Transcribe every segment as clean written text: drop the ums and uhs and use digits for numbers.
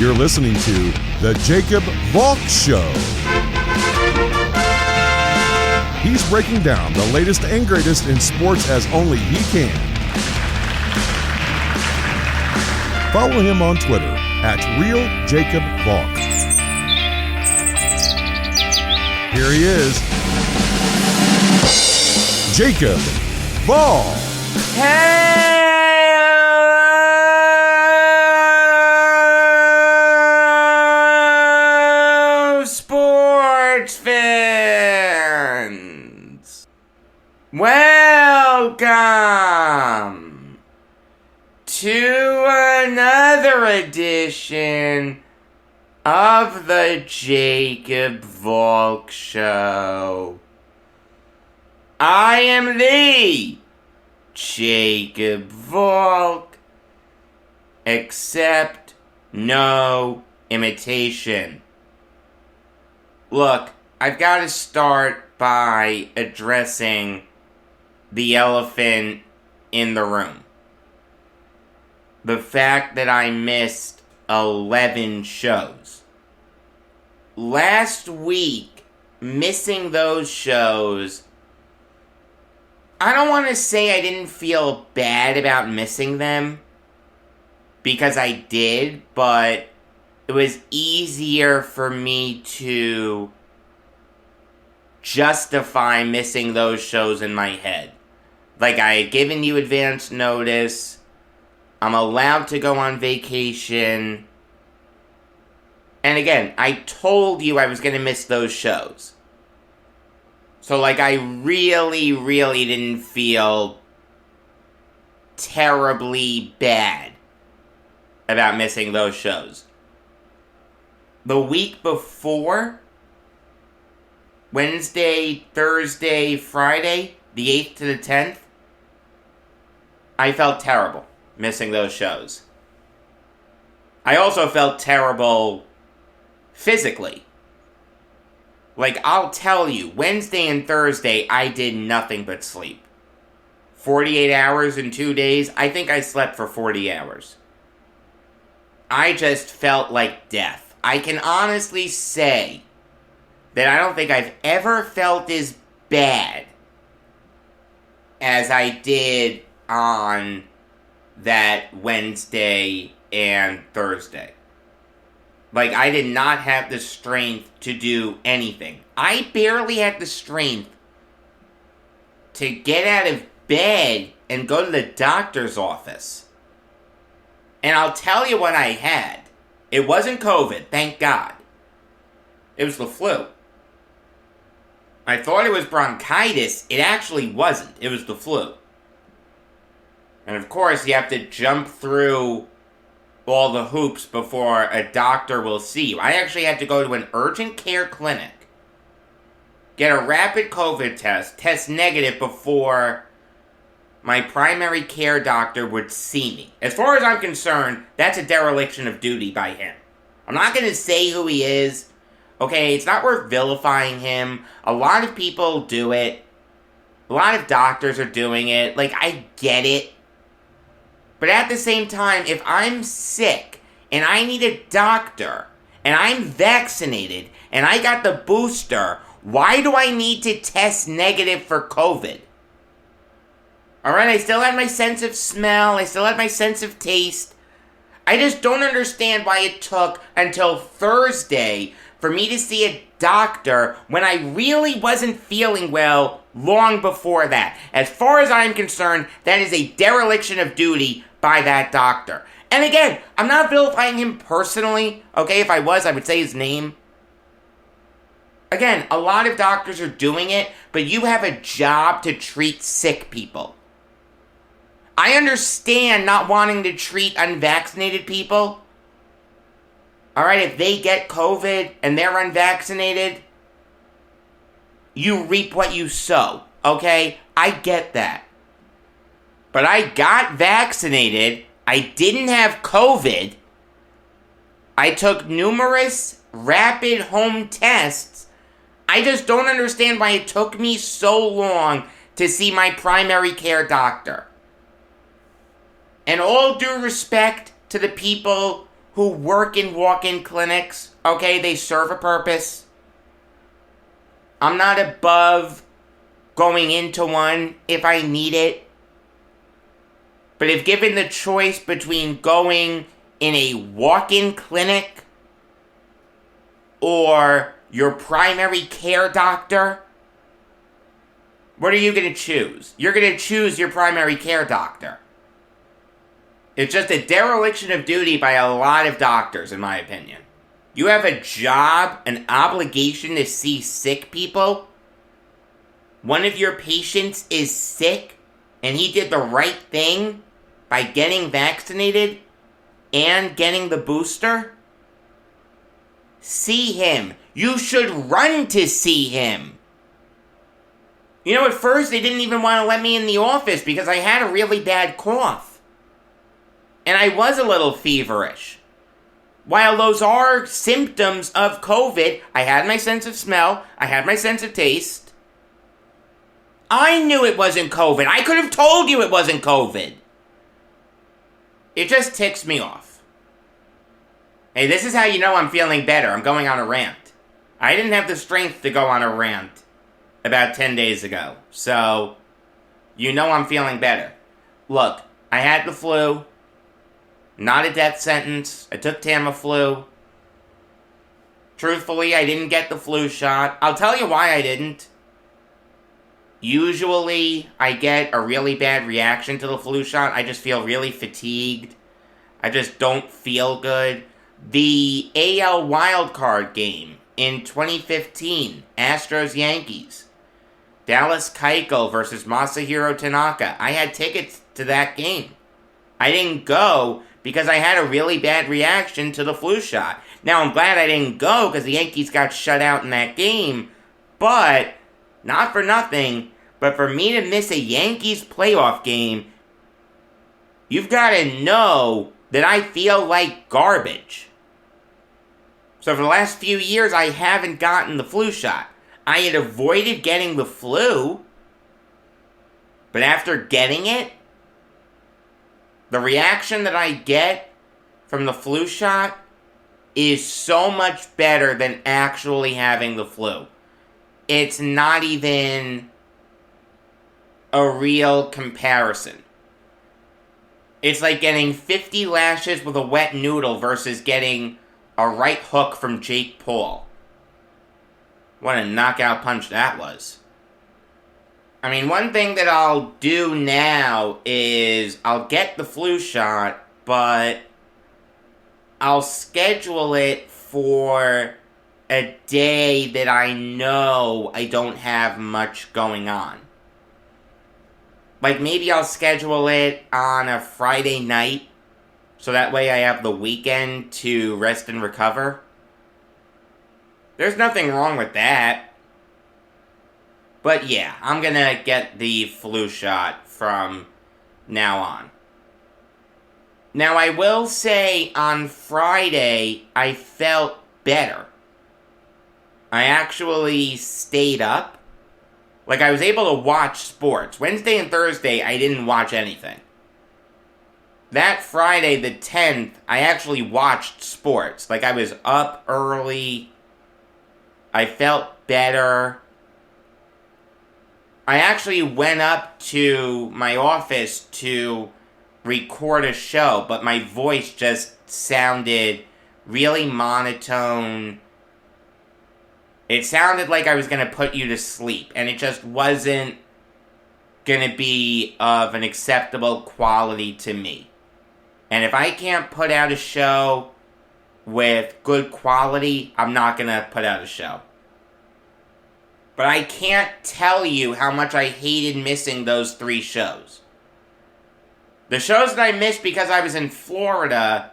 You're listening to The Jacob Valk Show. He's breaking down the latest and greatest in sports as only he can. Follow him on Twitter @RealJacobValk. Here he is, Jacob Valk. Hello, sports fans. Welcome to another edition of the Jacob Valk Show. I am the Jacob Valk, except no imitation. Look, I've got to start by addressing the elephant in the room. The fact that I missed 11 shows. Last week, missing those shows, I don't want to say I didn't feel bad about missing them, because I did, but it was easier for me to justify missing those shows in my head. Like, I had given you advance notice, I'm allowed to go on vacation, and again, I told you I was going to miss those shows. So, like, I really didn't feel terribly bad about missing those shows. The week before, Wednesday, Thursday, Friday, the 8th to the 10th, I felt terrible missing those shows. I also felt terrible physically. Like, I'll tell you, Wednesday and Thursday, I did nothing but sleep. 48 hours in 2 days, I think I slept for 40 hours. I just felt like death. I can honestly say that I don't think I've ever felt as bad as I did on that Wednesday and Thursday. Like, I did not have the strength to do anything. I barely had the strength to get out of bed and go to the doctor's office. And I'll tell you what I had. It wasn't COVID, thank God. It was the flu. I thought it was bronchitis. It actually wasn't. It was the flu. And of course, you have to jump through all the hoops before a doctor will see you. I actually had to go to an urgent care clinic, get a rapid COVID test negative before my primary care doctor would see me. As far as I'm concerned, that's a dereliction of duty by him. I'm not going to say who he is. Okay, it's not worth vilifying him. A lot of people do it. A lot of doctors are doing it. Like, I get it. But at the same time, if I'm sick and I need a doctor and I'm vaccinated and I got the booster, why do I need to test negative for COVID? Alright, I still had my sense of smell, I still had my sense of taste. I just don't understand why it took until Thursday for me to see a doctor when I really wasn't feeling well long before that. As far as I'm concerned, that is a dereliction of duty by that doctor. And again, I'm not vilifying him personally, okay? If I was, I would say his name. Again, a lot of doctors are doing it, but you have a job to treat sick people. I understand not wanting to treat unvaccinated people. Alright, if they get COVID and they're unvaccinated, you reap what you sow, okay? I get that. But I got vaccinated, I didn't have COVID, I took numerous rapid home tests. I just don't understand why it took me so long to see my primary care doctor. And all due respect to the people who work in walk-in clinics, okay, they serve a purpose. I'm not above going into one if I need it. But if given the choice between going in a walk-in clinic or your primary care doctor, what are you going to choose? You're going to choose your primary care doctor. It's just a dereliction of duty by a lot of doctors, in my opinion. You have a job, an obligation to see sick people. One of your patients is sick, and he did the right thing by getting vaccinated and getting the booster. See him. You should run to see him. You know, at first they didn't even want to let me in the office because I had a really bad cough. And I was a little feverish. While those are symptoms of COVID, I had my sense of smell, I had my sense of taste. I knew it wasn't COVID. I could have told you it wasn't COVID. It just ticks me off. Hey, this is how you know I'm feeling better. I'm going on a rant. I didn't have the strength to go on a rant about 10 days ago. So, you know I'm feeling better. Look, I had the flu. Not a death sentence. I took Tamiflu. Truthfully, I didn't get the flu shot. I'll tell you why I didn't. Usually, I get a really bad reaction to the flu shot. I just feel really fatigued. I just don't feel good. The AL wildcard game in 2015, Astros-Yankees. Dallas Keuchel versus Masahiro Tanaka. I had tickets to that game. I didn't go because I had a really bad reaction to the flu shot. Now, I'm glad I didn't go because the Yankees got shut out in that game. But, not for nothing, but for me to miss a Yankees playoff game, you've got to know that I feel like garbage. So for the last few years, I haven't gotten the flu shot. I had avoided getting the flu, but after getting it, the reaction that I get from the flu shot is so much better than actually having the flu. It's not even a real comparison. It's like getting 50 lashes with a wet noodle versus getting a right hook from Jake Paul. What a knockout punch that was. I mean, one thing that I'll do now is I'll get the flu shot, but I'll schedule it for a day that I know I don't have much going on. Like, maybe I'll schedule it on a Friday night, so that way I have the weekend to rest and recover. There's nothing wrong with that. But yeah, I'm gonna get the flu shot from now on. Now, I will say on Friday, I felt better. I actually stayed up. Like, I was able to watch sports. Wednesday and Thursday, I didn't watch anything. That Friday, the 10th, I actually watched sports. Like, I was up early. I felt better. I actually went up to my office to record a show, but my voice just sounded really monotone. It sounded like I was going to put you to sleep, and it just wasn't going to be of an acceptable quality to me. And if I can't put out a show with good quality, I'm not going to put out a show. But I can't tell you how much I hated missing those 3 shows. The shows that I missed because I was in Florida,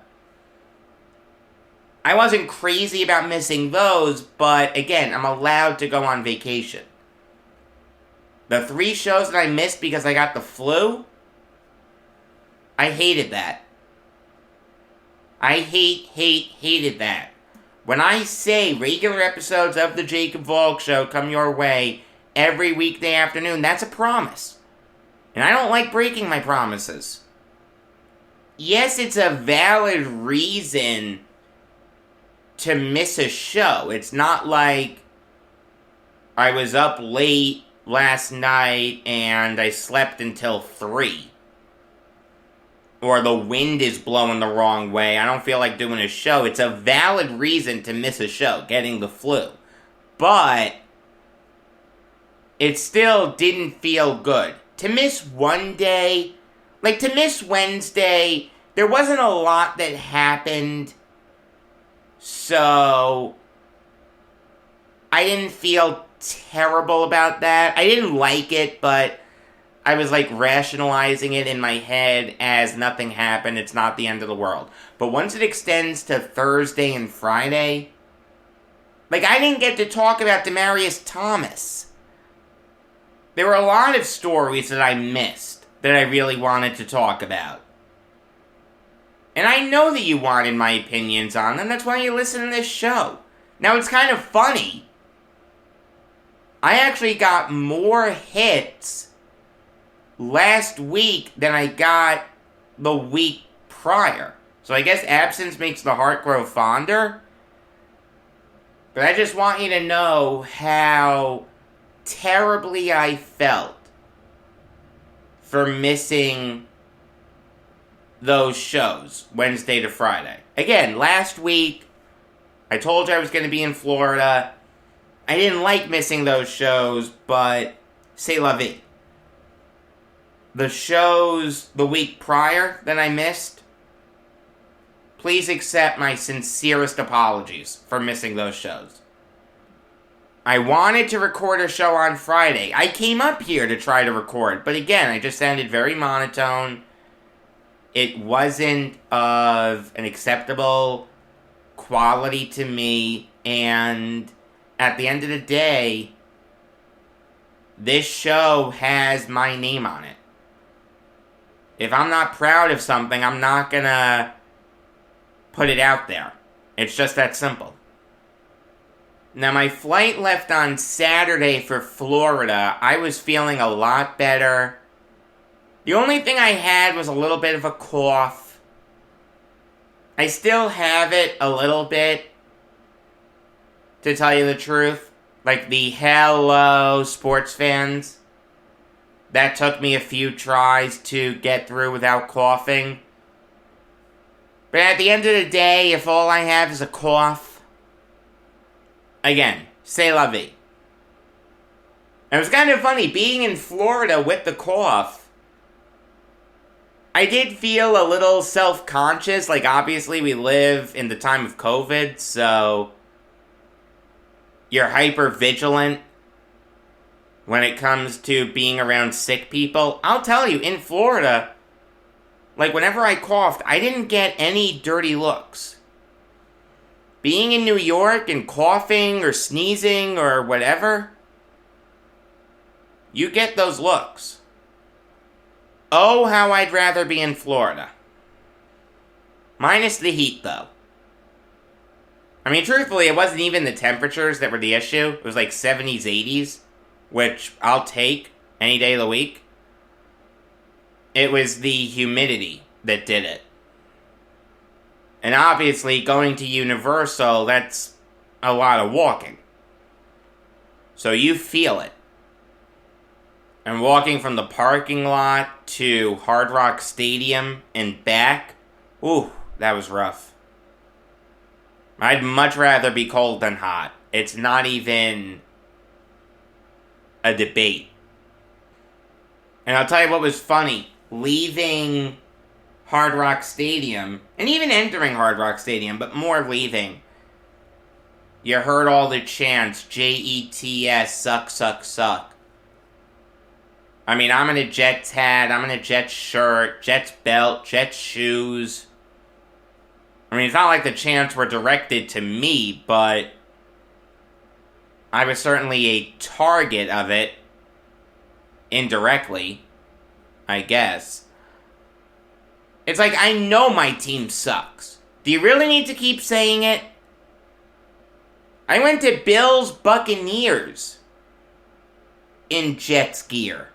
I wasn't crazy about missing those, but again, I'm allowed to go on vacation. The 3 shows that I missed because I got the flu, I hated that. I hated that. When I say regular episodes of the Jacob Valk Show come your way every weekday afternoon, that's a promise. And I don't like breaking my promises. yes, it's a valid reason to miss a show. It's not like I was up late last night and I slept until 3. Or the wind is blowing the wrong way. I don't feel like doing a show. It's a valid reason to miss a show, getting the flu. But it still didn't feel good. To miss one day, like to miss Wednesday, there wasn't a lot that happened. So I didn't feel terrible about that. I didn't like it, but I was like rationalizing it in my head as nothing happened. It's not the end of the world. But once it extends to Thursday and Friday, like I didn't get to talk about Demaryius Thomas. There were a lot of stories that I missed that I really wanted to talk about. And I know that you wanted my opinions on them. That's why you listen to this show. Now, it's kind of funny. I actually got more hits last week than I got the week prior. So I guess absence makes the heart grow fonder. But I just want you to know how terribly I felt for missing those shows, Wednesday to Friday. Again, last week, I told you I was going to be in Florida. I didn't like missing those shows, but c'est la vie. The shows the week prior that I missed, please accept my sincerest apologies for missing those shows. I wanted to record a show on Friday. I came up here to try to record, but again, I just sounded very monotone. It wasn't of an acceptable quality to me, and at the end of the day, this show has my name on it. If I'm not proud of something, I'm not gonna put it out there. It's just that simple. Now, my flight left on Saturday for Florida. I was feeling a lot better. The only thing I had was a little bit of a cough. I still have it a little bit, to tell you the truth. Like the hello sports fans. That took me a few tries to get through without coughing. But at the end of the day, if all I have is a cough, again, c'est la vie. And it was kind of funny, being in Florida with the cough, I did feel a little self-conscious. Like, obviously, we live in the time of COVID, so you're hyper-vigilant when it comes to being around sick people. I'll tell you, in Florida, like, whenever I coughed, I didn't get any dirty looks. Being in New York and coughing or sneezing or whatever, you get those looks. Oh, how I'd rather be in Florida. Minus the heat, though. I mean, truthfully, it wasn't even the temperatures that were the issue. It was like 70s, 80s, which I'll take any day of the week. It was the humidity that did it. And obviously, going to Universal, that's a lot of walking. So you feel it. And walking from the parking lot to Hard Rock Stadium and back, ooh, that was rough. I'd much rather be cold than hot. It's not even a debate. And I'll tell you what was funny. Leaving Hard Rock Stadium, and even entering Hard Rock Stadium, but more leaving, you heard all the chants, Jets, suck, suck, suck. I mean, I'm in a Jets hat, I'm in a Jets shirt, Jets belt, Jets shoes. I mean, it's not like the chants were directed to me, but I was certainly a target of it, indirectly, I guess. It's like, I know my team sucks. Do you really need to keep saying it? I went to Bills Buccaneers in Jets gear.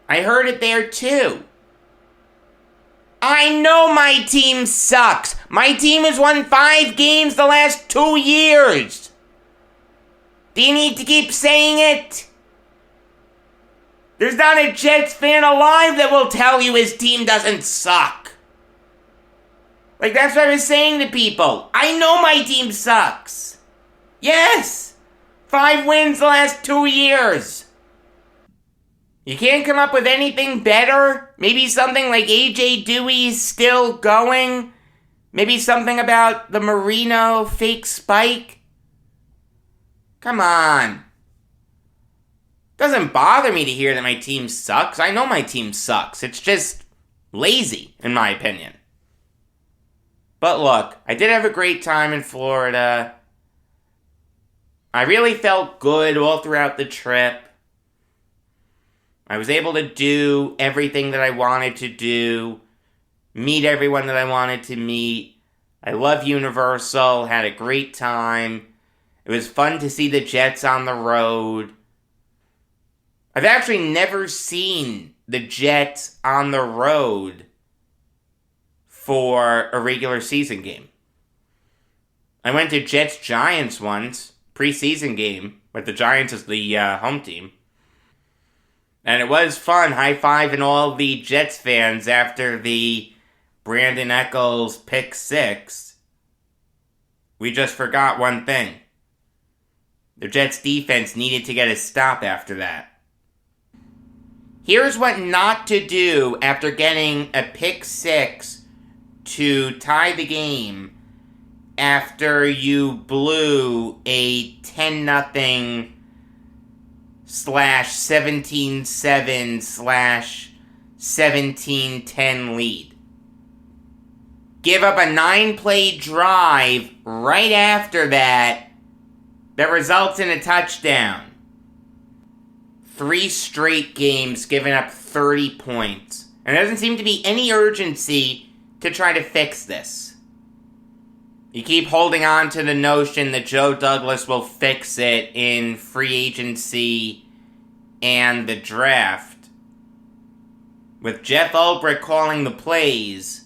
I heard it there too. I know my team sucks. My team has won 5 games the last 2 years. Do you need to keep saying it? There's not a Jets fan alive that will tell you his team doesn't suck. Like, that's what I was saying to people. I know my team sucks. Yes. 5 wins the last 2 years. You can't come up with anything better? Maybe something like AJ Dewey's still going? Maybe something about the Marino fake spike? Come on. Doesn't bother me to hear that my team sucks. I know my team sucks. It's just lazy, in my opinion. But look, I did have a great time in Florida. I really felt good all throughout the trip. I was able to do everything that I wanted to do, meet everyone that I wanted to meet. I love Universal, had a great time. It was fun to see the Jets on the road. I've actually never seen the Jets on the road for a regular season game. I went to Jets-Giants once, preseason game, with the Giants as the home team. And it was fun high-fiving all the Jets fans after the Brandon Echols pick 6. We just forgot one thing. The Jets defense needed to get a stop after that. Here's what not to do after getting a pick 6 to tie the game after you blew a 10-0 /17-7 /17-10 lead. Give up a 9-play drive right after that results in a touchdown. 3 straight games giving up 30 points. And there doesn't seem to be any urgency to try to fix this. You keep holding on to the notion that Joe Douglas will fix it in free agency and the draft. With Jeff Ulbrich calling the plays,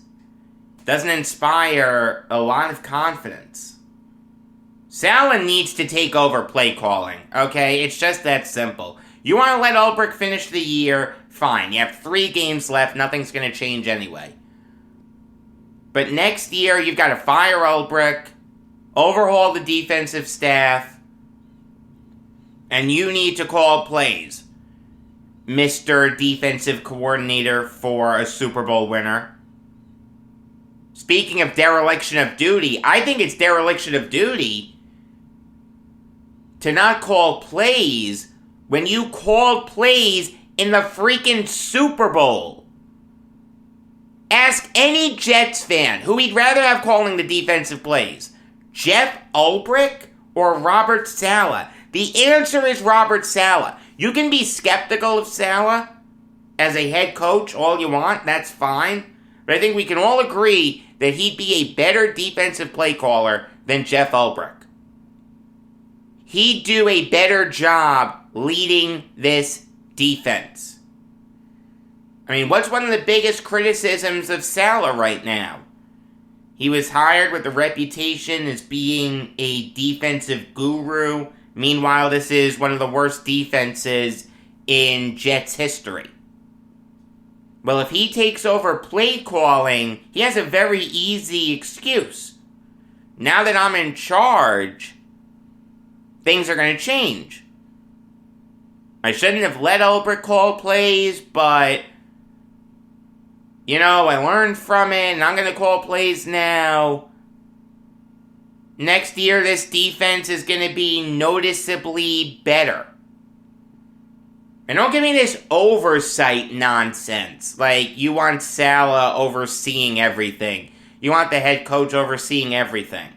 doesn't inspire a lot of confidence. Saleh needs to take over play calling, okay? It's just that simple. You want to let Ulbrich finish the year, fine. You have 3 games left, nothing's going to change anyway. But next year, you've got to fire Ulbrich, overhaul the defensive staff, and you need to call plays, Mr. Defensive Coordinator for a Super Bowl winner. Speaking of dereliction of duty, I think it's dereliction of duty to not call plays when you called plays in the freaking Super Bowl. Ask any Jets fan who he'd rather have calling the defensive plays, Jeff Ulbrich or Robert Saleh. The answer is Robert Saleh. You can be skeptical of Saleh as a head coach all you want, that's fine. But I think we can all agree that he'd be a better defensive play caller than Jeff Ulbrich. He'd do a better job leading this defense. I mean, what's one of the biggest criticisms of Saleh right now? He was hired with a reputation as being a defensive guru. Meanwhile, this is one of the worst defenses in Jets history. Well, if he takes over play calling, he has a very easy excuse. Now that I'm in charge, things are going to change. I shouldn't have let Ulbrich call plays, but I learned from it, and I'm going to call plays now. Next year, this defense is going to be noticeably better. And don't give me this oversight nonsense. Like, you want Saleh overseeing everything. You want the head coach overseeing everything.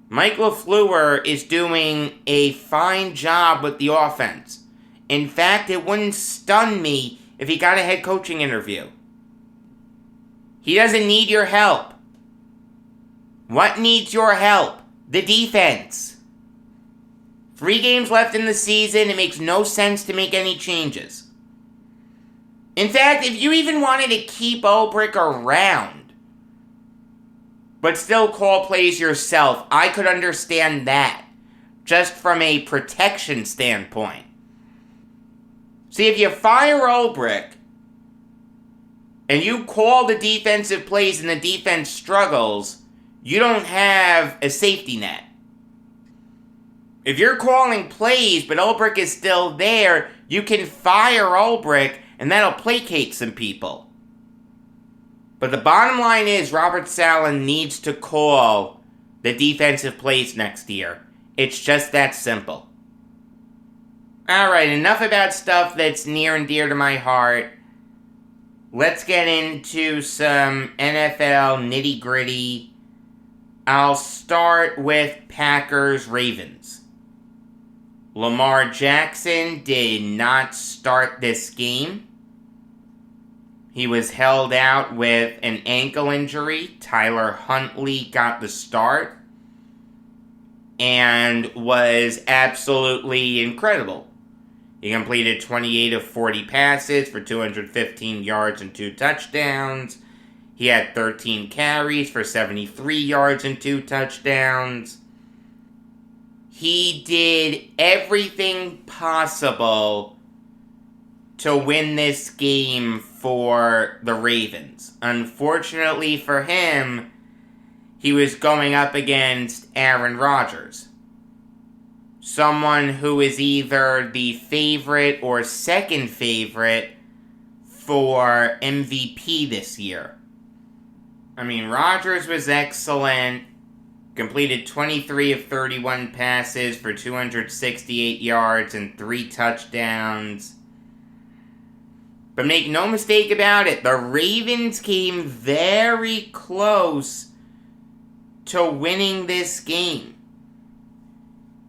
Mike LaFleur is doing a fine job with the offense. In fact, it wouldn't stun me if he got a head coaching interview. He doesn't need your help. What needs your help? The defense. 3 games left in the season. It makes no sense to make any changes. In fact, if you even wanted to keep Ulbrich around, but still call plays yourself, I could understand that, just from a protection standpoint. See, if you fire Ulbrich, and you call the defensive plays and the defense struggles, you don't have a safety net. If you're calling plays, but Ulbrich is still there, you can fire Ulbrich, and that'll placate some people. But the bottom line is, Robert Saleh needs to call the defensive plays next year. It's just that simple. Alright, enough about stuff that's near and dear to my heart. Let's get into some NFL nitty-gritty. I'll start with Packers-Ravens. Lamar Jackson did not start this game. He was held out with an ankle injury. Tyler Huntley got the start and was absolutely incredible. He completed 28 of 40 passes for 215 yards and 2 touchdowns. He had 13 carries for 73 yards and 2 touchdowns. He did everything possible to win this game for the Ravens. Unfortunately for him, he was going up against Aaron Rodgers. Someone who is either the favorite or second favorite for MVP this year. I mean, Rodgers was excellent. Completed 23 of 31 passes for 268 yards and 3 touchdowns. But make no mistake about it, the Ravens came very close to winning this game.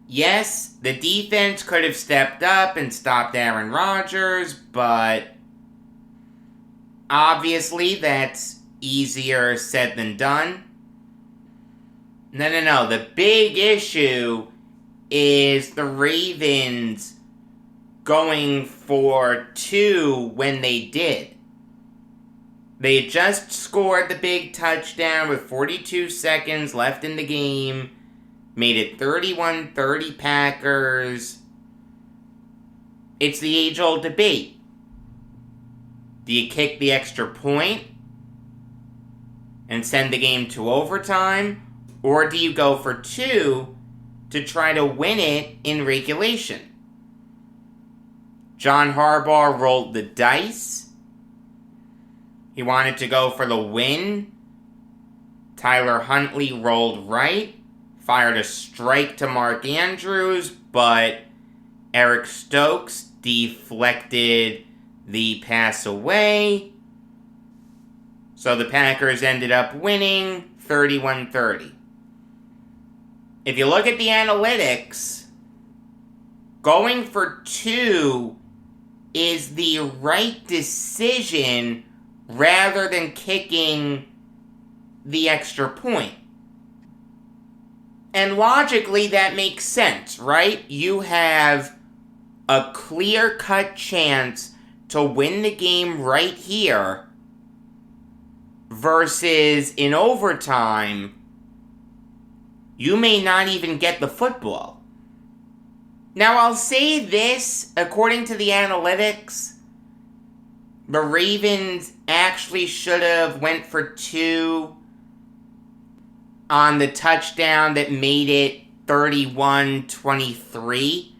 Yes, the defense could have stepped up and stopped Aaron Rodgers, but obviously that's easier said than done. No. The big issue is the Ravens going for 2 when they did. They just scored the big touchdown with 42 seconds left in the game. Made it 31-30 Packers. It's the age-old debate. Do you kick the extra point and send the game to overtime? Or do you go for 2 to try to win it in regulation? John Harbaugh rolled the dice. He wanted to go for the win. Tyler Huntley rolled right. Fired a strike to Mark Andrews, but Eric Stokes deflected the pass away. So the Packers ended up winning 31-30. If you look at the analytics, going for 2 is the right decision rather than kicking the extra point. And logically, that makes sense, right? You have a clear-cut chance to win the game right here versus in overtime, you may not even get the football. Now, I'll say this, according to the analytics, the Ravens actually should have went for 2 on the touchdown that made it 31-23.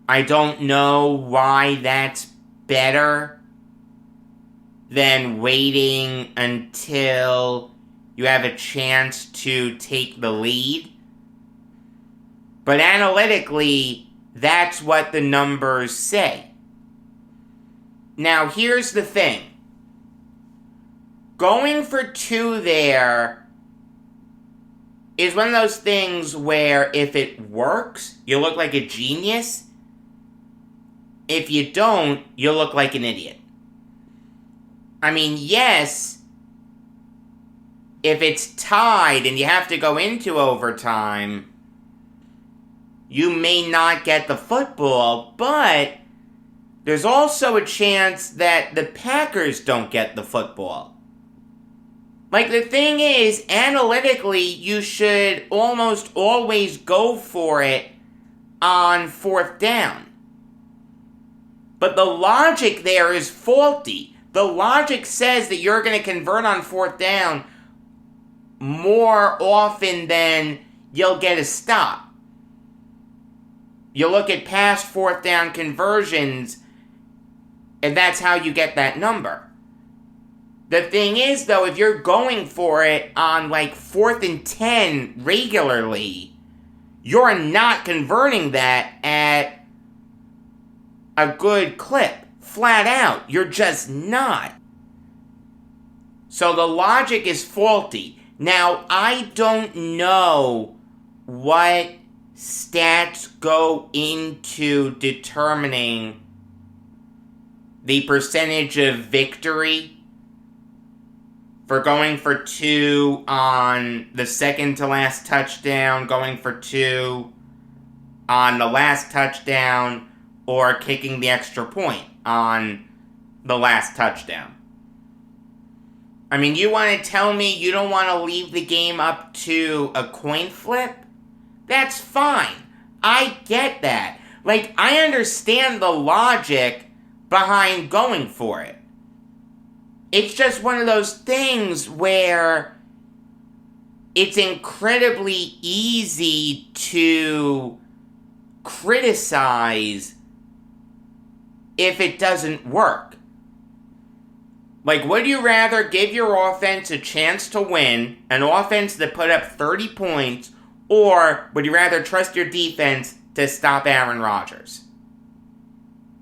I don't know why that's better than waiting until you have a chance to take the lead. But analytically, that's what the numbers say. Now, here's the thing. Going for 2 there is one of those things where if it works, you look like a genius. If you don't, you look like an idiot. I mean, yes, if it's tied and you have to go into overtime, you may not get the football, but there's also a chance that the Packers don't get the football. Like, the thing is, analytically, you should almost always go for it on 4th down. But the logic there is faulty. The logic says that you're going to convert on 4th down more often than you'll get a stop. You look at past 4th down conversions, and that's how you get that number. The thing is, though, if you're going for it on, 4th and 10 regularly, you're not converting that at a good clip. Flat out. You're just not. So the logic is faulty. Now, I don't know what stats go into determining the percentage of victory for going for 2 on the second to last touchdown, going for 2 on the last touchdown, or kicking the extra point on the last touchdown. I mean, you want to tell me you don't want to leave the game up to a coin flip? That's fine. I get that. I understand the logic behind going for it. It's just one of those things where it's incredibly easy to criticize if it doesn't work. Would you rather give your offense a chance to win, an offense that put up 30 points, or would you rather trust your defense to stop Aaron Rodgers?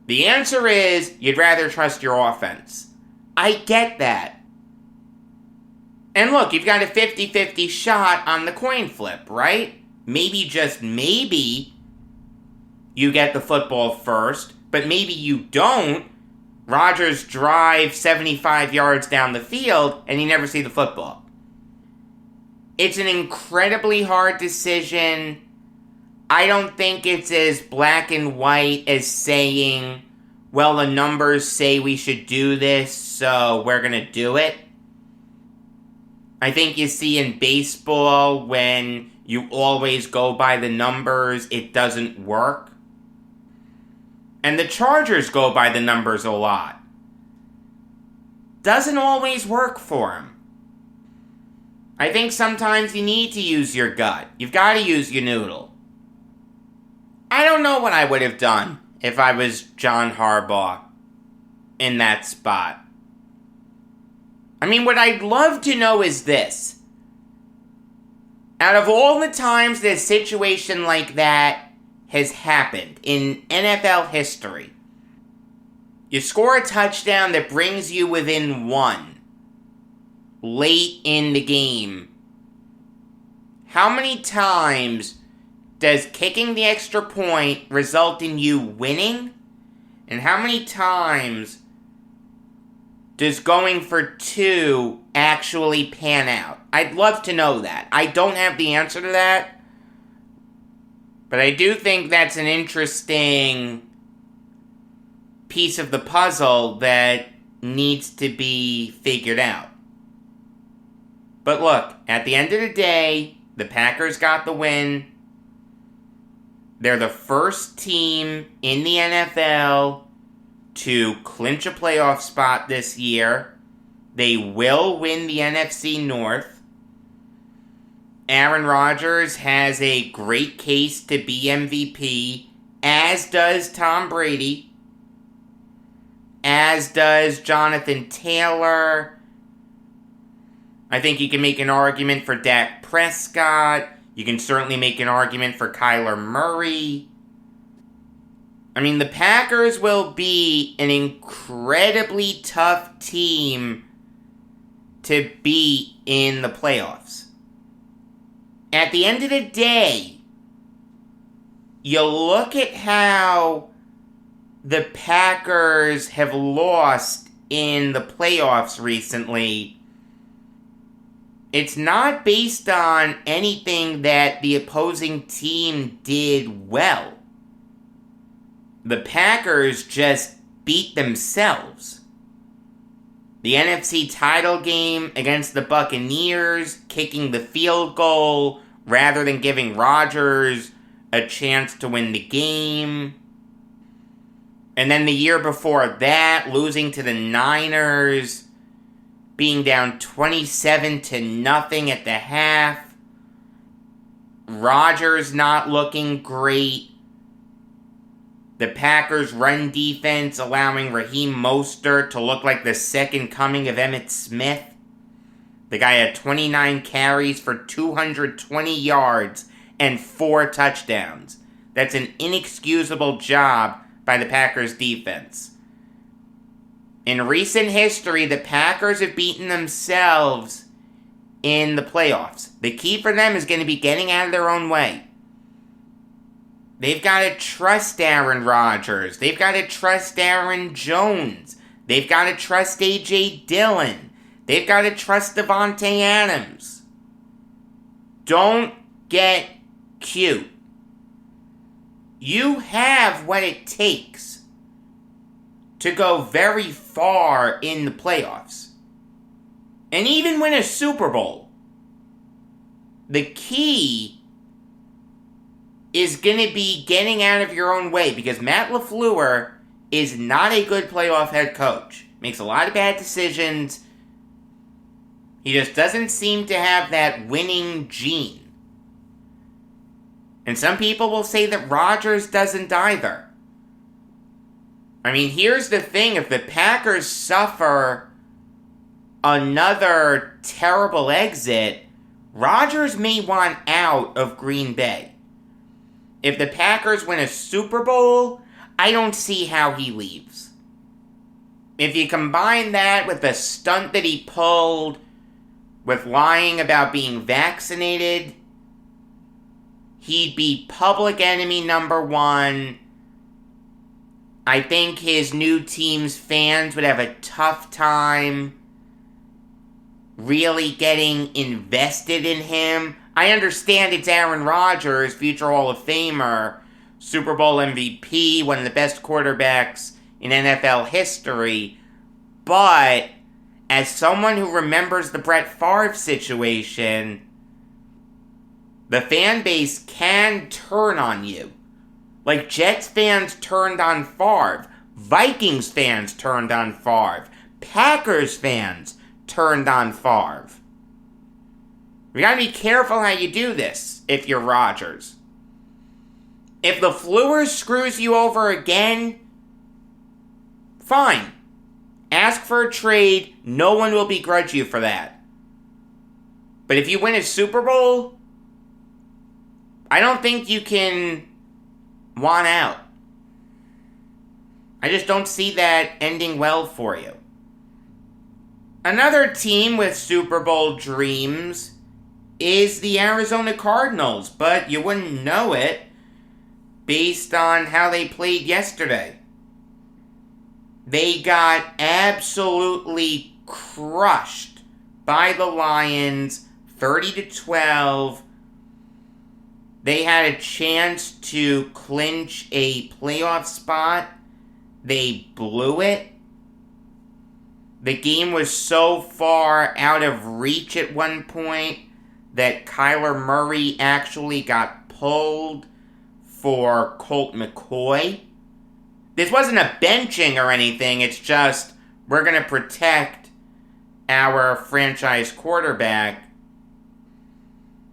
The answer is, you'd rather trust your offense. I get that. And look, you've got a 50-50 shot on the coin flip, right? Maybe, just maybe, you get the football first, but maybe you don't. Rodgers drives 75 yards down the field, and you never see the football. It's an incredibly hard decision. I don't think it's as black and white as saying, well, the numbers say we should do this, so we're going to do it. I think you see in baseball, when you always go by the numbers, it doesn't work. And the Chargers go by the numbers a lot. Doesn't always work for them. I think sometimes you need to use your gut. You've got to use your noodle. I don't know what I would have done if I was John Harbaugh in that spot. I mean, what I'd love to know is this. Out of all the times that a situation like that has happened in NFL history, you score a touchdown that brings you within 1 late in the game. How many times does kicking the extra point result in you winning? And how many times does going for 2 actually pan out? I'd love to know that. I don't have the answer to that. But I do think that's an interesting piece of the puzzle that needs to be figured out. But look, at the end of the day, the Packers got the win. They're the first team in the NFL to clinch a playoff spot this year. They will win the NFC North. Aaron Rodgers has a great case to be MVP, as does Tom Brady, as does Jonathan Taylor. I think you can make an argument for Dak Prescott. You can certainly make an argument for Kyler Murray. I mean, the Packers will be an incredibly tough team to beat in the playoffs. At the end of the day, you look at how the Packers have lost in the playoffs recently. It's not based on anything that the opposing team did well. The Packers just beat themselves. The NFC title game against the Buccaneers, kicking the field goal rather than giving Rodgers a chance to win the game. And then the year before that, losing to the Niners, being down 27-0 at the half. Rodgers not looking great. The Packers' run defense allowing Raheem Mostert to look like the second coming of Emmitt Smith. The guy had 29 carries for 220 yards and 4 touchdowns. That's an inexcusable job by the Packers' defense. In recent history, the Packers have beaten themselves in the playoffs. The key for them is going to be getting out of their own way. They've got to trust Aaron Rodgers. They've got to trust Aaron Jones. They've got to trust A.J. Dillon. They've got to trust Devontae Adams. Don't get cute. You have what it takes to go very far in the playoffs. And even win a Super Bowl. The key is going to be getting out of your own way, because Matt LaFleur is not a good playoff head coach. Makes a lot of bad decisions. He just doesn't seem to have that winning gene. And some people will say that Rodgers doesn't either. I mean, here's the thing. If the Packers suffer another terrible exit, Rodgers may want out of Green Bay. If the Packers win a Super Bowl, I don't see how he leaves. If you combine that with the stunt that he pulled with lying about being vaccinated, he'd be public enemy number 1. I think his new team's fans would have a tough time really getting invested in him. I understand it's Aaron Rodgers, future Hall of Famer, Super Bowl MVP, one of the best quarterbacks in NFL history, but as someone who remembers the Brett Favre situation, the fan base can turn on you. Like Jets fans turned on Favre, Vikings fans turned on Favre, Packers fans turned on Favre. You gotta be careful how you do this if you're Rodgers. If LaFleur screws you over again, fine. Ask for a trade. No one will begrudge you for that. But if you win a Super Bowl, I don't think you can want out. I just don't see that ending well for you. Another team with Super Bowl dreams is the Arizona Cardinals, but you wouldn't know it based on how they played yesterday. They got absolutely crushed by the Lions, 30-12. They had a chance to clinch a playoff spot. They blew it. The game was so far out of reach at one point that Kyler Murray actually got pulled for Colt McCoy. This wasn't a benching or anything. It's just, we're going to protect our franchise quarterback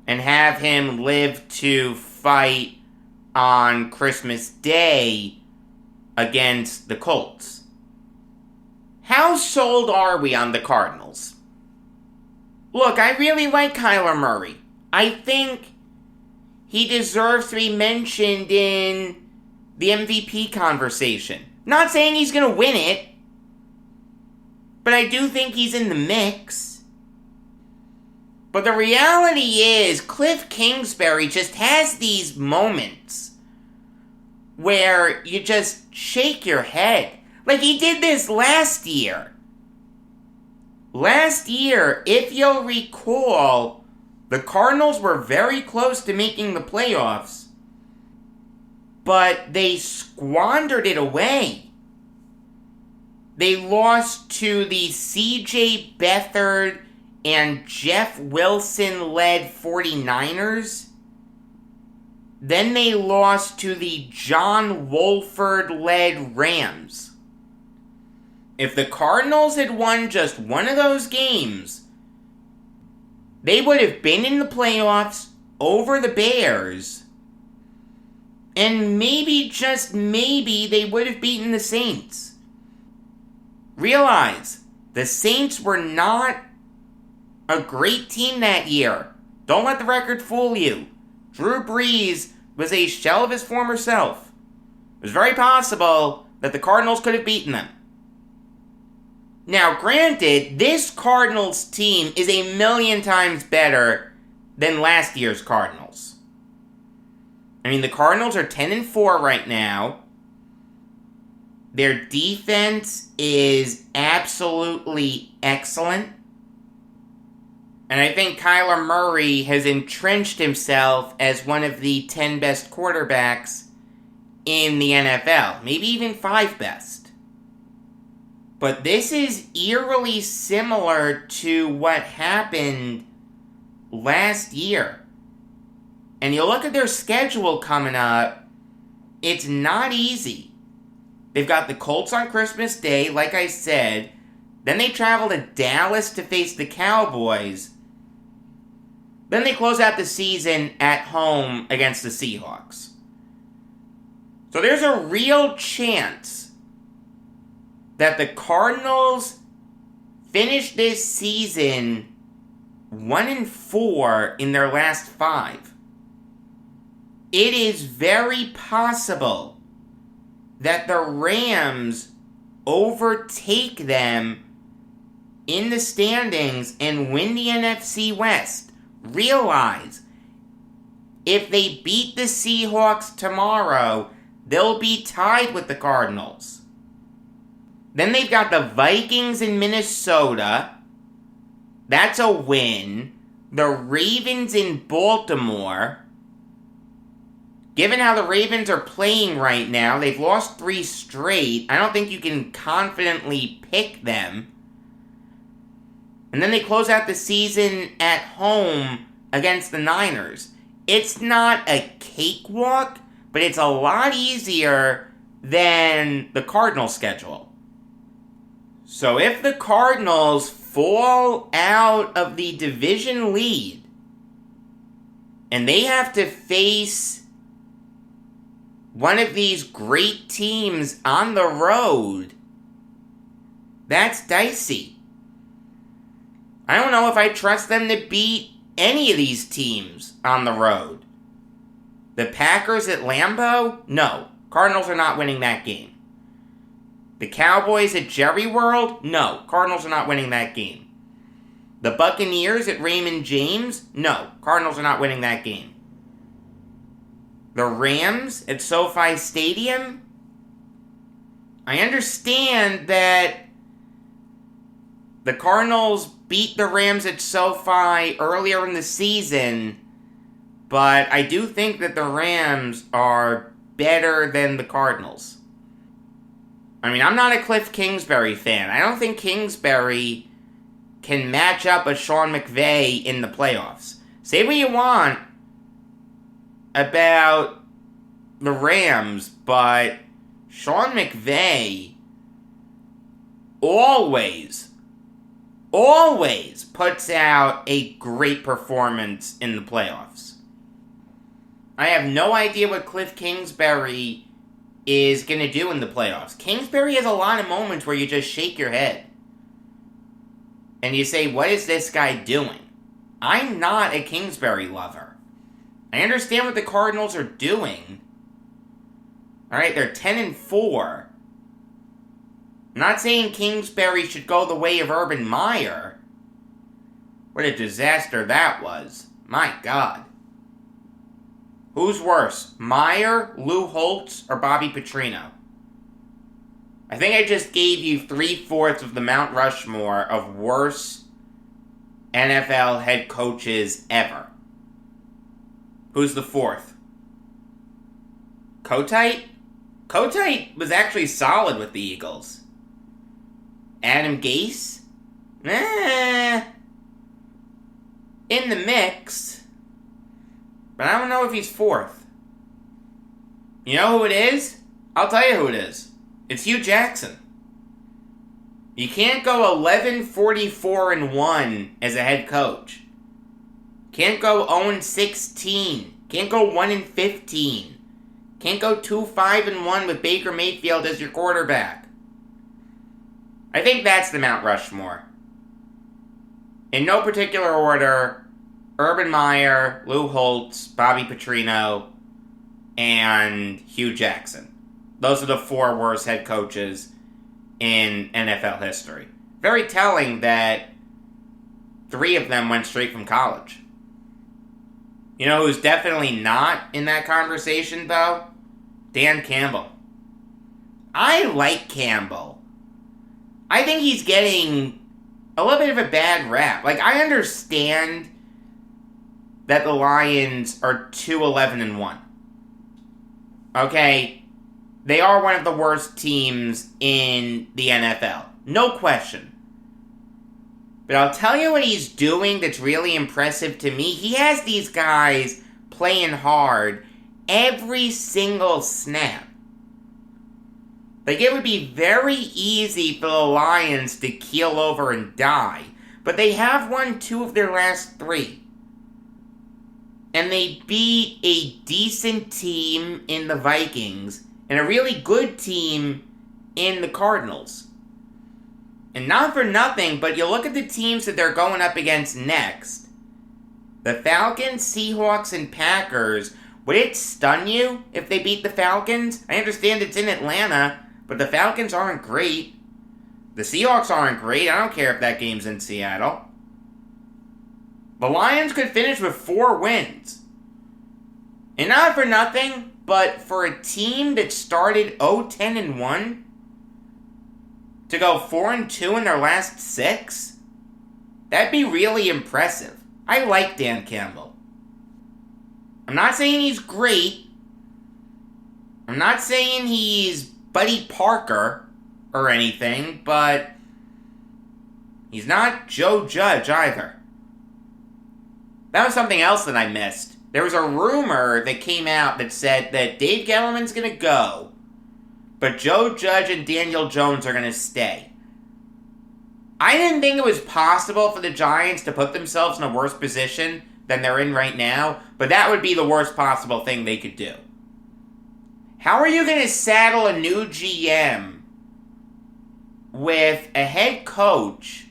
and have him live to fight on Christmas Day against the Colts. How sold are we on the Cardinals? Look, I really like Kyler Murray. I think he deserves to be mentioned in the MVP conversation. Not saying he's going to win it, but I do think he's in the mix. But the reality is, Cliff Kingsbury just has these moments where you just shake your head. Like he did this last year. Last year, if you'll recall, the Cardinals were very close to making the playoffs, but they squandered it away. They lost to the C.J. Beathard and Jeff Wilson-led 49ers. Then they lost to the John Wolford-led Rams. If the Cardinals had won just one of those games, they would have been in the playoffs over the Bears. And maybe, just maybe, they would have beaten the Saints. Realize, the Saints were not a great team that year. Don't let the record fool you. Drew Brees was a shell of his former self. It was very possible that the Cardinals could have beaten them. Now, granted, this Cardinals team is a million times better than last year's Cardinals. I mean, the Cardinals are 10-4 right now. Their defense is absolutely excellent. And I think Kyler Murray has entrenched himself as one of the 10 best quarterbacks in the NFL. Maybe even 5 best. But this is eerily similar to what happened last year. And you look at their schedule coming up, it's not easy. They've got the Colts on Christmas Day, like I said. Then they travel to Dallas to face the Cowboys. Then they close out the season at home against the Seahawks. So there's a real chance that the Cardinals finish this season 1-4 in their last 5. It is very possible that the Rams overtake them in the standings and win the NFC West. Realize, if they beat the Seahawks tomorrow, they'll be tied with the Cardinals. Then they've got the Vikings in Minnesota. That's a win. The Ravens in Baltimore. Given how the Ravens are playing right now, they've lost 3 straight. I don't think you can confidently pick them. And then they close out the season at home against the Niners. It's not a cakewalk, but it's a lot easier than the Cardinals' schedule. So if the Cardinals fall out of the division lead, and they have to face one of these great teams on the road, that's dicey. I don't know if I trust them to beat any of these teams on the road. The Packers at Lambeau? No. Cardinals are not winning that game. The Cowboys at Jerry World? No. Cardinals are not winning that game. The Buccaneers at Raymond James? No. Cardinals are not winning that game. The Rams at SoFi Stadium? I understand that the Cardinals beat the Rams at SoFi earlier in the season, but I do think that the Rams are better than the Cardinals. I mean, I'm not a Cliff Kingsbury fan. I don't think Kingsbury can match up with Sean McVay in the playoffs. Say what you want about the Rams, but Sean McVay always puts out a great performance in the playoffs. I have no idea what Cliff Kingsbury is going to do in the playoffs. Kingsbury has a lot of moments where you just shake your head. And you say, what is this guy doing? I'm not a Kingsbury lover. I understand what the Cardinals are doing. Alright, they're 10-4. I'm not saying Kingsbury should go the way of Urban Meyer. What a disaster that was. My God. Who's worse, Meyer, Lou Holtz, or Bobby Petrino? I think I just gave you 3/4 of the Mount Rushmore of worst NFL head coaches ever. Who's the 4th? Kotite? Kotite was actually solid with the Eagles. Adam Gase? In the mix. But I don't know if he's fourth. You know who it is? I'll tell you who it is. It's Hugh Jackson. You can't go 11-44-1 as a head coach. Can't go 0-16. Can't go 1-15. Can't go 2-5-1 with Baker Mayfield as your quarterback. I think that's the Mount Rushmore. In no particular order, Urban Meyer, Lou Holtz, Bobby Petrino, and Hugh Jackson. Those are the 4 worst head coaches in NFL history. Very telling that 3 of them went straight from college. You know who's definitely not in that conversation, though? Dan Campbell. I like Campbell. I think he's getting a little bit of a bad rap. Like, I understand that the Lions are 2-11-1. Okay? They are one of the worst teams in the NFL. No question. But I'll tell you what he's doing that's really impressive to me. He has these guys playing hard every single snap. Like, it would be very easy for the Lions to keel over and die. But they have won 2 of their last 3. And they beat a decent team in the Vikings and a really good team in the Cardinals. And not for nothing, but you look at the teams that they're going up against next. The Falcons, Seahawks, and Packers. Would it stun you if they beat the Falcons? I understand it's in Atlanta, but the Falcons aren't great. The Seahawks aren't great. I don't care if that game's in Seattle. The Lions could finish with 4 wins. And not for nothing, but for a team that started 0-10-1 to go 4-2 in their last 6, that'd be really impressive. I like Dan Campbell. I'm not saying he's great. I'm not saying he's Buddy Parker or anything, but he's not Joe Judge either. That was something else that I missed. There was a rumor that came out that said that Dave Gettleman's going to go, but Joe Judge and Daniel Jones are going to stay. I didn't think it was possible for the Giants to put themselves in a worse position than they're in right now, but that would be the worst possible thing they could do. How are you going to saddle a new GM with a head coach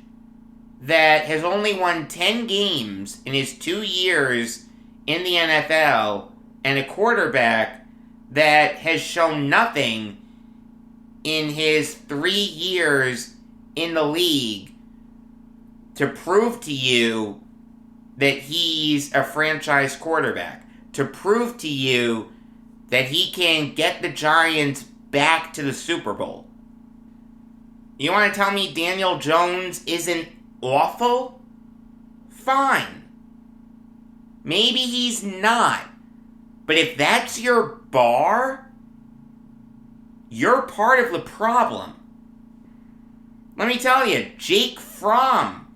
that has only won 10 games in his 2 years in the NFL and a quarterback that has shown nothing in his 3 years in the league to prove to you that he's a franchise quarterback, to prove to you that he can get the Giants back to the Super Bowl? You want to tell me Daniel Jones isn't awful? Fine. Maybe he's not. But if that's your bar, you're part of the problem. Let me tell you, Jake Fromm,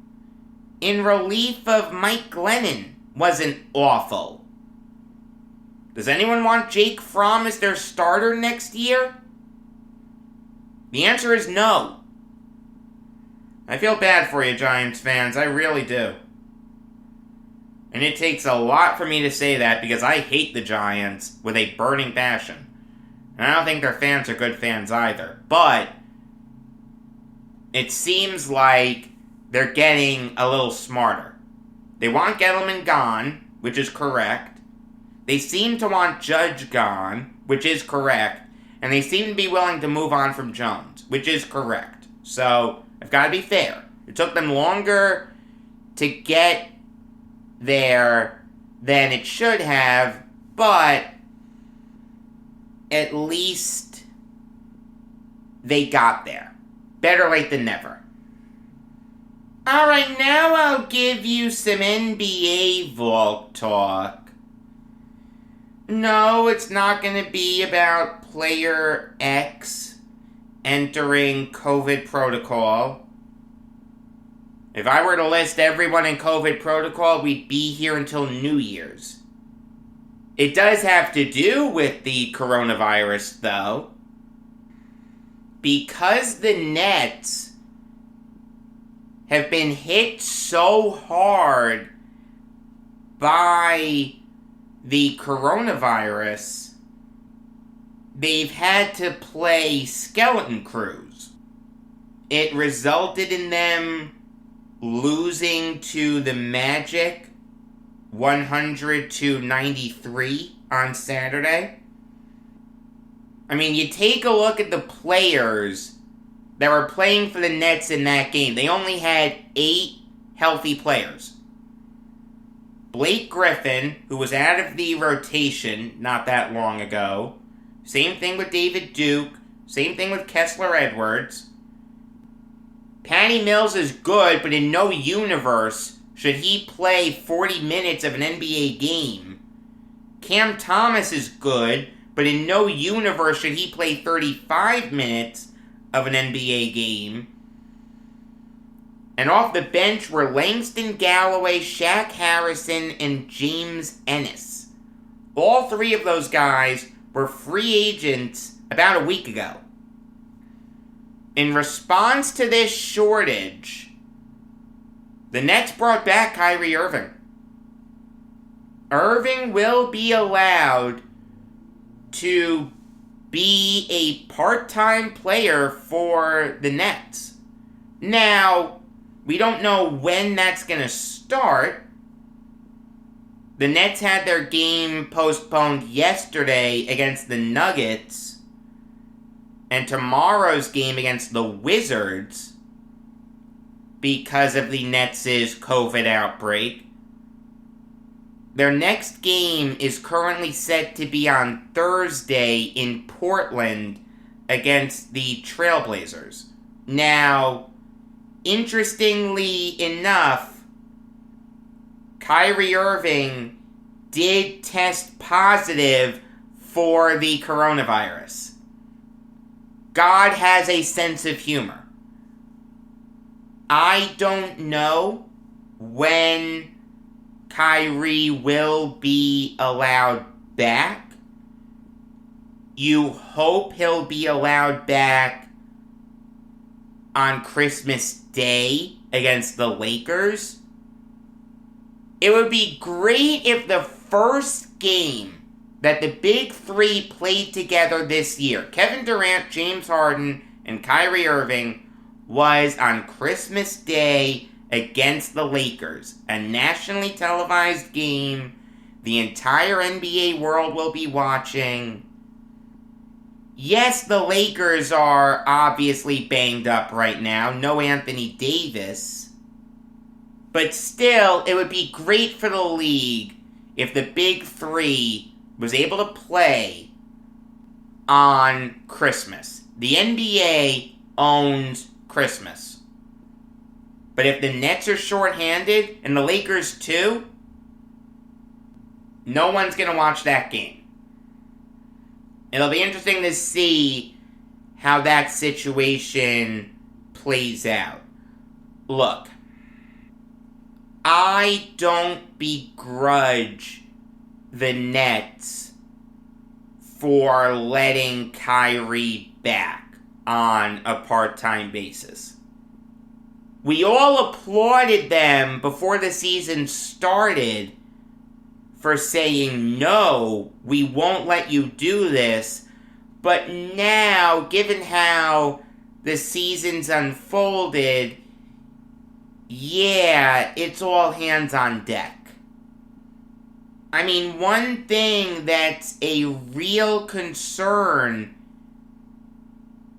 in relief of Mike Glennon, wasn't awful. Does anyone want Jake Fromm as their starter next year? The answer is no. I feel bad for you, Giants fans. I really do. And it takes a lot for me to say that because I hate the Giants with a burning passion. And I don't think their fans are good fans either. But it seems like they're getting a little smarter. They want Gettleman gone, which is correct. They seem to want Judge gone, which is correct. And they seem to be willing to move on from Jones, which is correct. So, I've got to be fair. It took them longer to get there than it should have, but at least they got there. Better late than never. Alright, now I'll give you some NBA Vault talk. No, it's not going to be about player X entering COVID protocol. If I were to list everyone in COVID protocol, we'd be here until New Year's. It does have to do with the coronavirus, though. Because the Nets have been hit so hard by the coronavirus, they've had to play skeleton crews. It resulted in them losing to the Magic 100-93 on Saturday. I mean, you take a look at the players that were playing for the Nets in that game. They only had 8 healthy players. Blake Griffin, who was out of the rotation not that long ago. Same thing with David Duke. Same thing with Kessler Edwards. Patty Mills is good, but in no universe should he play 40 minutes of an NBA game. Cam Thomas is good, but in no universe should he play 35 minutes of an NBA game. And off the bench were Langston Galloway, Shaq Harrison, and James Ennis. All 3 of those guys were free agents about a week ago. In response to this shortage, the Nets brought back Kyrie Irving. Irving will be allowed to be a part-time player for the Nets. Now, we don't know when that's going to start. The Nets had their game postponed yesterday against the Nuggets, and tomorrow's game against the Wizards because of the Nets' COVID outbreak. Their next game is currently set to be on Thursday in Portland against the Trailblazers. Now, interestingly enough, Kyrie Irving did test positive for the coronavirus. God has a sense of humor. I don't know when Kyrie will be allowed back. You hope he'll be allowed back on Christmas Day against the Lakers. It would be great if the first game that the big 3 played together this year, Kevin Durant, James Harden, and Kyrie Irving, was on Christmas Day against the Lakers. A nationally televised game. The entire NBA world will be watching. Yes, the Lakers are obviously banged up right now. No Anthony Davis. But still, it would be great for the league if the big 3 was able to play on Christmas. The NBA owns Christmas. But if the Nets are shorthanded, and the Lakers too, no one's going to watch that game. It'll be interesting to see how that situation plays out. Look, I don't begrudge the Nets for letting Kyrie back on a part-time basis. We all applauded them before the season started for saying, no, we won't let you do this. But now, given how the season's unfolded, yeah, it's all hands on deck. I mean, one thing that's a real concern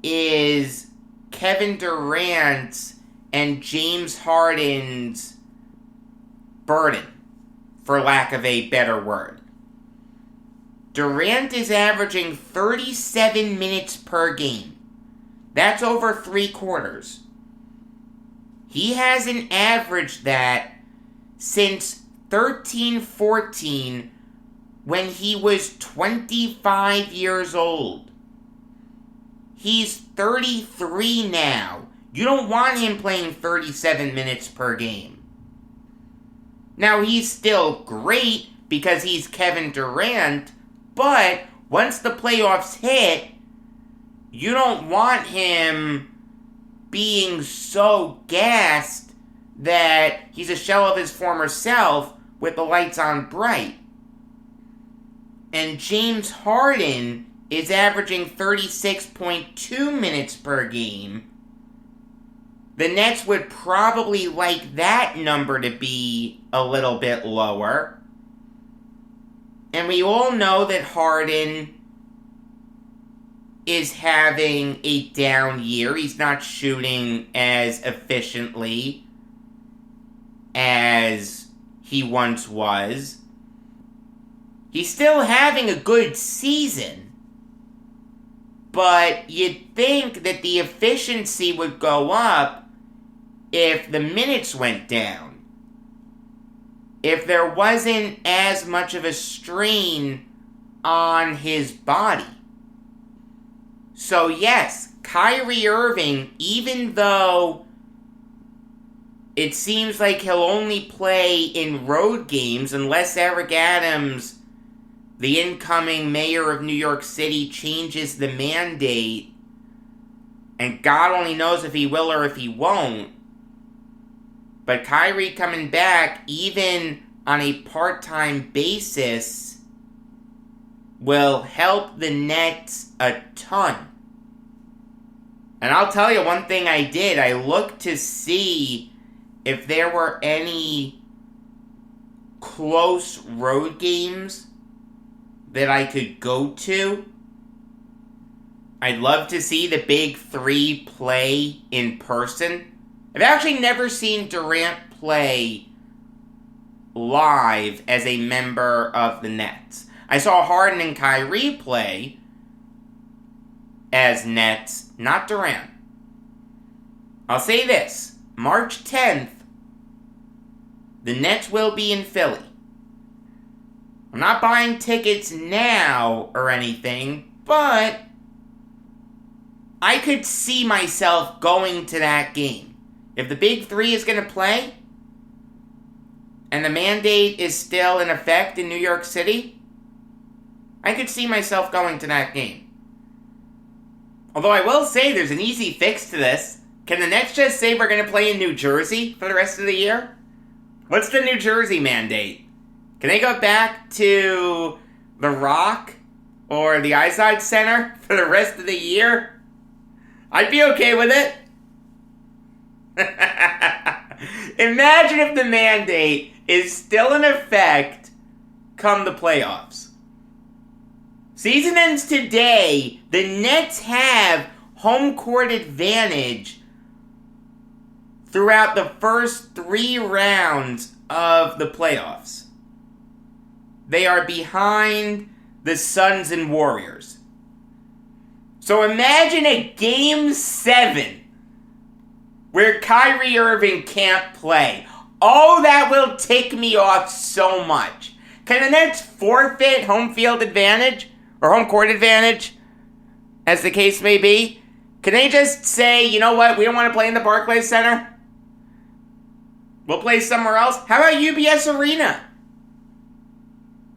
is Kevin Durant's and James Harden's burden, for lack of a better word. Durant is averaging 37 minutes per game. That's over 3 quarters. He hasn't averaged that since 13-14 when he was 25 years old. He's 33 now. You don't want him playing 37 minutes per game. Now, he's still great because he's Kevin Durant, but once the playoffs hit, you don't want him being so gassed that he's a shell of his former self with the lights on bright. And James Harden is averaging 36.2 minutes per game. The Nets would probably like that number to be a little bit lower. And we all know that Harden is having a down year. He's not shooting as efficiently as he once was. He's still having a good season. But you'd think that the efficiency would go up if the minutes went down. If there wasn't as much of a strain on his body. So yes, Kyrie Irving, even though it seems like he'll only play in road games unless Eric Adams, the incoming mayor of New York City, changes the mandate, and God only knows if he will or if he won't. But Kyrie coming back, even on a part-time basis, will help the Nets a ton. And I'll tell you one thing I did. I looked to see if there were any close road games that I could go to. I'd love to see the big three play in person. I've actually never seen Durant play live as a member of the Nets. I saw Harden and Kyrie play as Nets, not Durant. I'll say this. March 10th, the Nets will be in Philly. I'm not buying tickets now or anything, but I could see myself going to that game. If the big three is going to play, and the mandate is still in effect in New York City, I could see myself going to that game. Although I will say there's an easy fix to this. Can the Nets just say we're going to play in New Jersey for the rest of the year? What's the New Jersey mandate? Can they go back to the Rock or the Izod Center for the rest of the year? I'd be okay with it. Imagine if the mandate is still in effect come the playoffs. Season ends today. The Nets have home court advantage throughout the first 3 rounds of the playoffs. They are behind the Suns and Warriors. So imagine a Game 7 where Kyrie Irving can't play. Oh, that will tick me off so much. Can the Nets forfeit home field advantage? Or home court advantage? As the case may be? Can they just say, you know what, we don't want to play in the Barclays Center? We'll play somewhere else? How about UBS Arena?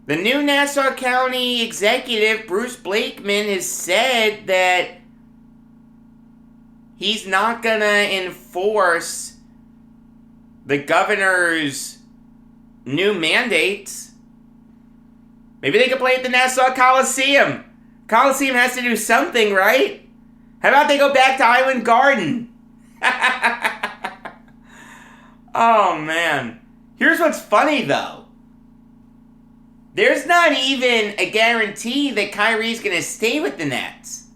The new Nassau County executive, Bruce Blakeman, has said that he's not going to enforce the governor's new mandates. Maybe they could play at the Nassau Coliseum. Coliseum has to do something, right? How about they go back to Island Garden? Oh, man. Here's what's funny, though. There's not even a guarantee that Kyrie's going to stay with the Nets.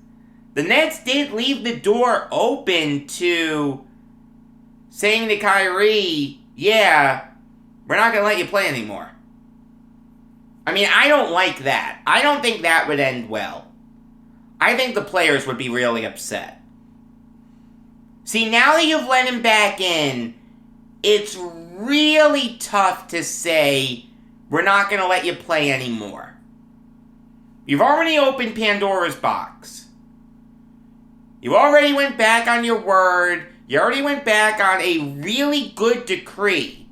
The Nets did leave the door open to saying to Kyrie, yeah, we're not going to let you play anymore. I mean, I don't like that. I don't think that would end well. I think the players would be really upset. See, now that you've let him back in, it's really tough to say, we're not going to let you play anymore. You've already opened Pandora's box. You already went back on your word. You already went back on a really good decree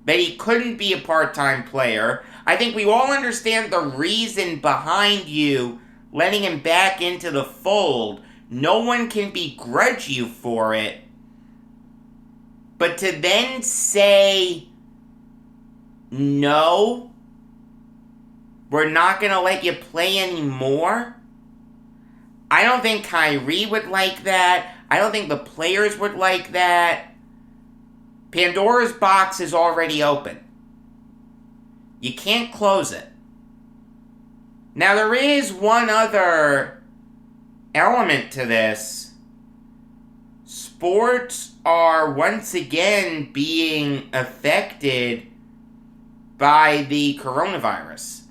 that he couldn't be a part-time player. I think we all understand the reason behind you letting him back into the fold. No one can begrudge you for it. But to then say, no, we're not going to let you play anymore? I don't think Kyrie would like that. I don't think the players would like that. Pandora's box is already open. You can't close it. Now, there is one other element to this. Sports are once again being affected by the coronavirus.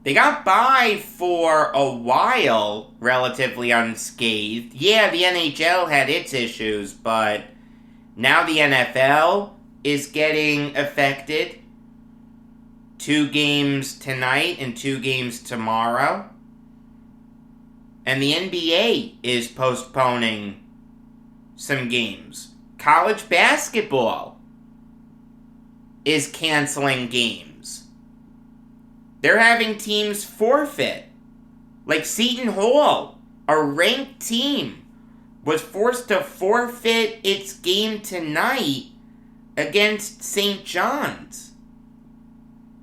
They got by for a while relatively unscathed. Yeah, the NHL had its issues, but now the NFL is getting affected. 2 games tonight and 2 games tomorrow. And the NBA is postponing some games. College basketball is canceling games. They're having teams forfeit. Like Seton Hall, a ranked team, was forced to forfeit its game tonight against St. John's.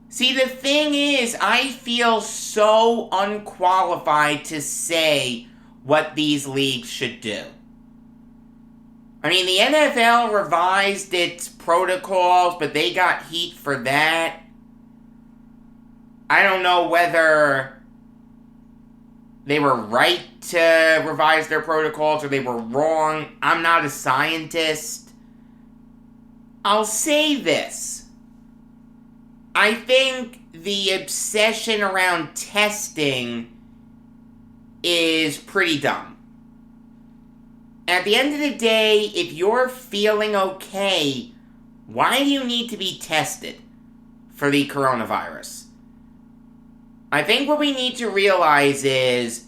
See, the thing is, I feel so unqualified to say what these leagues should do. I mean, the NFL revised its protocols, but they got heat for that. I don't know whether they were right to revise their protocols or they were wrong. I'm not a scientist. I'll say this. I think the obsession around testing is pretty dumb. At the end of the day, if you're feeling okay, why do you need to be tested for the coronavirus? I think what we need to realize is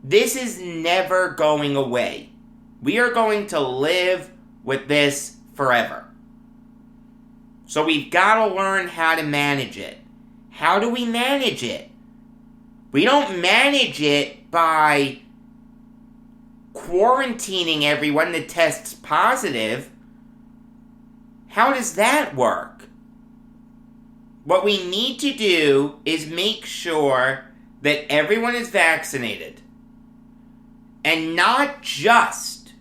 this is never going away. We are going to live with this forever. So we've got to learn how to manage it. How do we manage it? We don't manage it by quarantining everyone that tests positive. How does that work? What we need to do is make sure that everyone is vaccinated. And not just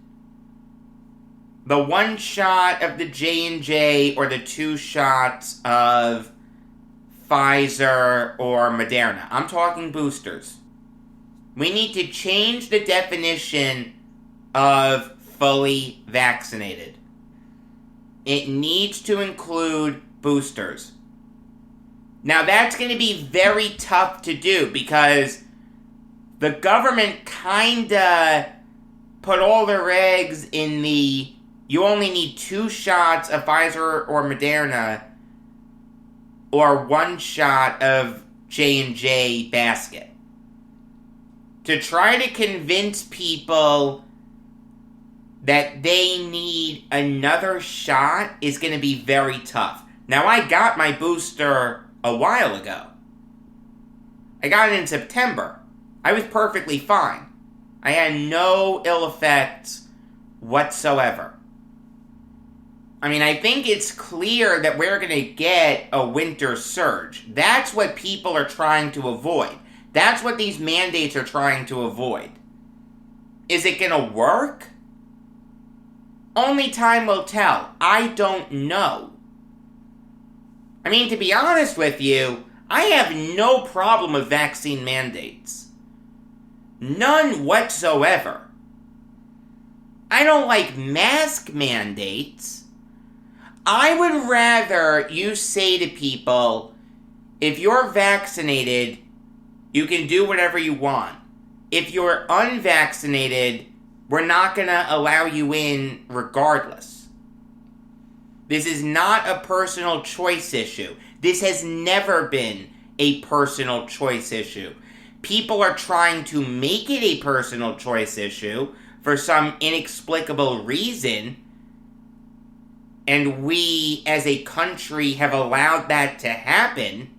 the 1 shot of the J&J or the 2 shots of Pfizer or Moderna. I'm talking boosters. We need to change the definition of fully vaccinated. It needs to include boosters. Now that's going to be very tough to do because the government kinda put all their eggs in the you only need 2 shots of Pfizer or Moderna or 1 shot of J&J basket. To try to convince people that they need another shot is going to be very tough. Now, I got my booster a while ago. I got it in September. I was perfectly fine. I had no ill effects whatsoever. I mean, I think it's clear that we're going to get a winter surge. That's what people are trying to avoid. That's what these mandates are trying to avoid. Is it going to work? Only time will tell. I don't know. I mean, to be honest with you, I have no problem with vaccine mandates. None whatsoever. I don't like mask mandates. I would rather you say to people, if you're vaccinated, you can do whatever you want. If you're unvaccinated, we're not going to allow you in regardless. This is not a personal choice issue. This has never been a personal choice issue. People are trying to make it a personal choice issue for some inexplicable reason, and we as a country have allowed that to happen.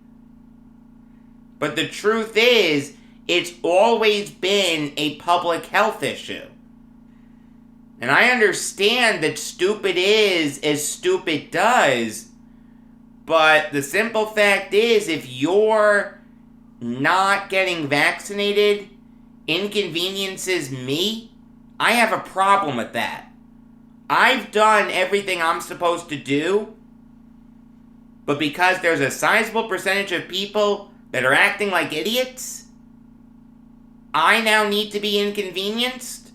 But the truth is, it's always been a public health issue. And I understand that stupid is as stupid does, but the simple fact is, if you're not getting vaccinated inconveniences me, I have a problem with that. I've done everything I'm supposed to do, but because there's a sizable percentage of people that are acting like idiots, I now need to be inconvenienced.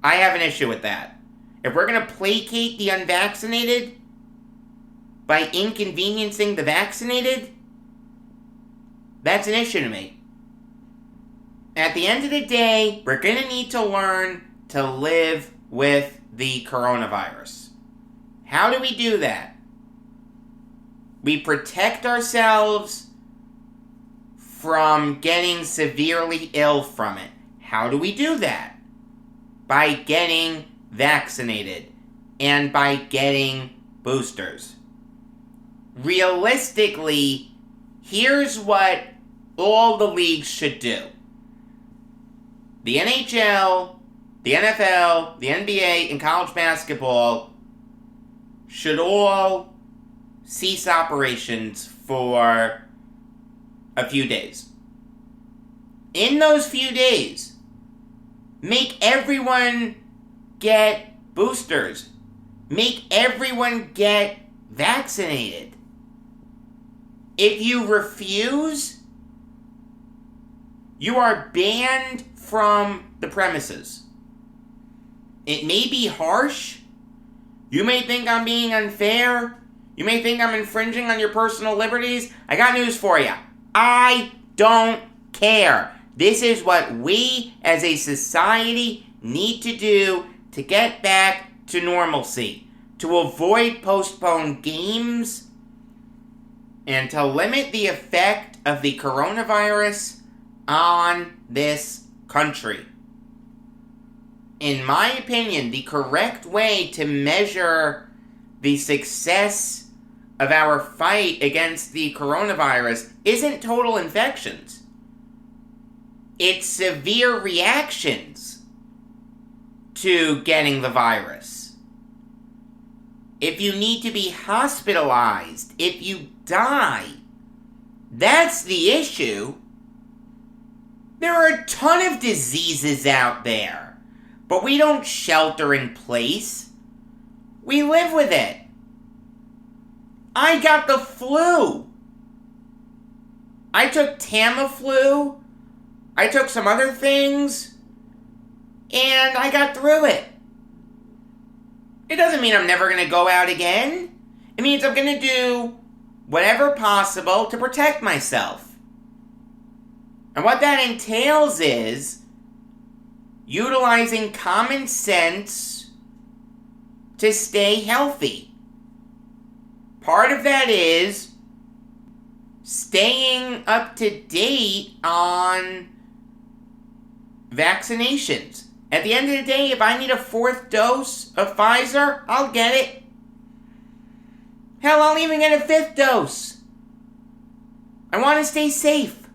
I have an issue with that. If we're going to placate the unvaccinated by inconveniencing the vaccinated, that's an issue to me. At the end of the day, we're going to need to learn to live with the coronavirus. How do we do that? We protect ourselves from getting severely ill from it. How do we do that? By getting vaccinated and by getting boosters. Realistically, here's what all the leagues should do. The NHL, the NFL, the NBA, and college basketball should all cease operations for a few days. In those few days, make everyone get boosters. Make everyone get vaccinated. If you refuse, you are banned from the premises. It may be harsh. You may think I'm being unfair. You may think I'm infringing on your personal liberties. I got news for you. I don't care. This is what we as a society need to do to get back to normalcy, to avoid postponed games, and to limit the effect of the coronavirus on this country. In my opinion, the correct way to measure the success of our fight against the coronavirus isn't total infections. It's severe reactions to getting the virus. If you need to be hospitalized, if you die, that's the issue. There are a ton of diseases out there, but we don't shelter in place. We live with it. I got the flu. I took Tamiflu. I took some other things, and I got through it. It doesn't mean I'm never going to go out again. It means I'm going to do whatever possible to protect myself. And what that entails is utilizing common sense to stay healthy. Part of that is staying up to date on vaccinations. At the end of the day, if I need a 4th dose of Pfizer, I'll get it. Hell, I'll even get a 5th dose. I want to stay safe.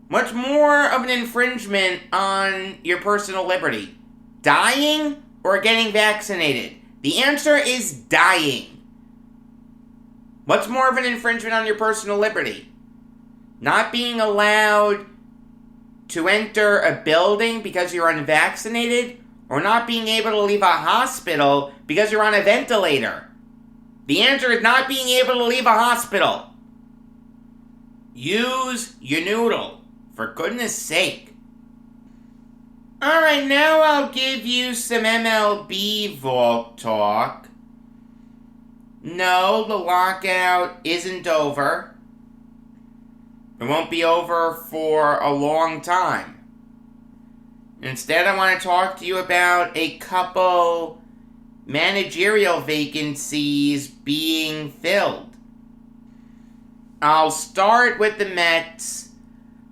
What's more of an infringement on your personal liberty? Dying or getting vaccinated? The answer is dying. What's more of an infringement on your personal liberty? Not being allowed to enter a building because you're unvaccinated, or not being able to leave a hospital because you're on a ventilator? The answer is not being able to leave a hospital. Use your noodle, for goodness sake. Alright, now I'll give you some MLB Vault talk. No, the lockout isn't over. It won't be over for a long time. Instead, I want to talk to you about a couple managerial vacancies being filled. I'll start with the Mets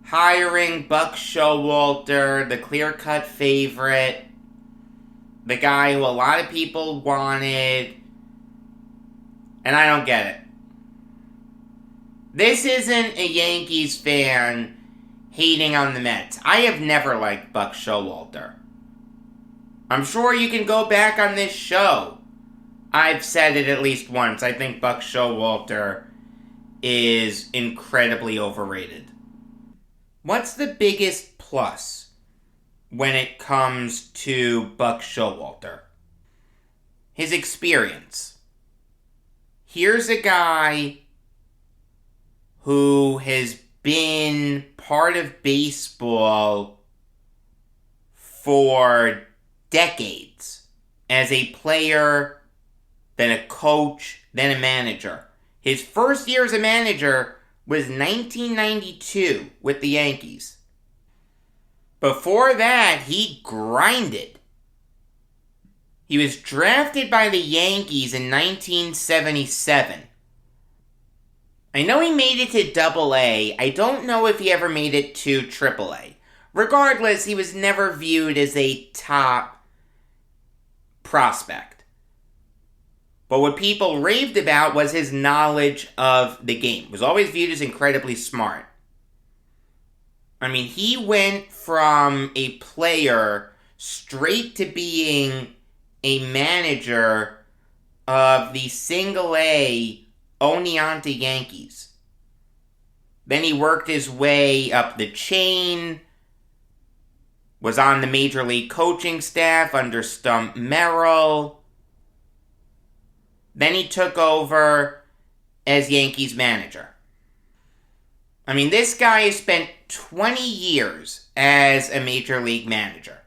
hiring Buck Showalter, the clear-cut favorite, The guy who a lot of people wanted. And I don't get it. This isn't a Yankees fan hating on the Mets. I have never liked Buck Showalter. I'm sure you can go back on this show. I've said it at least once. I think Buck Showalter is incredibly overrated. What's the biggest plus when it comes to Buck Showalter? His experience. Here's a guy who has been part of baseball for decades as a player, then a coach, then a manager. His first year as a manager was 1992 with the Yankees. Before that, he grinded. He was drafted by the Yankees in 1977. I know he made it to Double-A. I don't know if he ever made it to Triple-A. Regardless, he was never viewed as a top prospect. But what people raved about was his knowledge of the game. He was always viewed as incredibly smart. I mean, he went from a player straight to being a manager of the Single-A Oneonta Yankees. Then he worked his way up the chain, was on the Major League coaching staff under Stump Merrill. Then he took over as Yankees manager. I mean, this guy has spent 20 years as a Major League manager.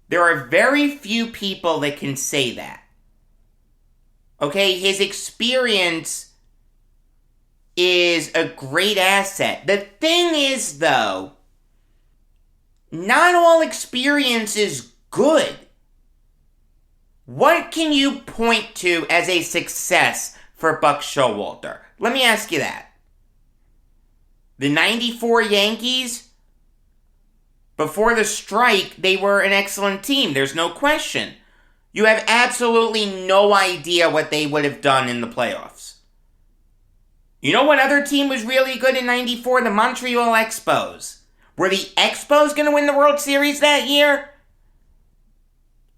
There are very few people that can say that. Okay, his experience is a great asset. The thing is, though, not all experience is good. What can you point to as a success for Buck Showalter? Let me ask you that. The 94 Yankees, before the strike, they were an excellent team. There's no question. You have absolutely no idea what they would have done in the playoffs. You know what other team was really good in 94? The Montreal Expos. Were the Expos going to win the World Series that year?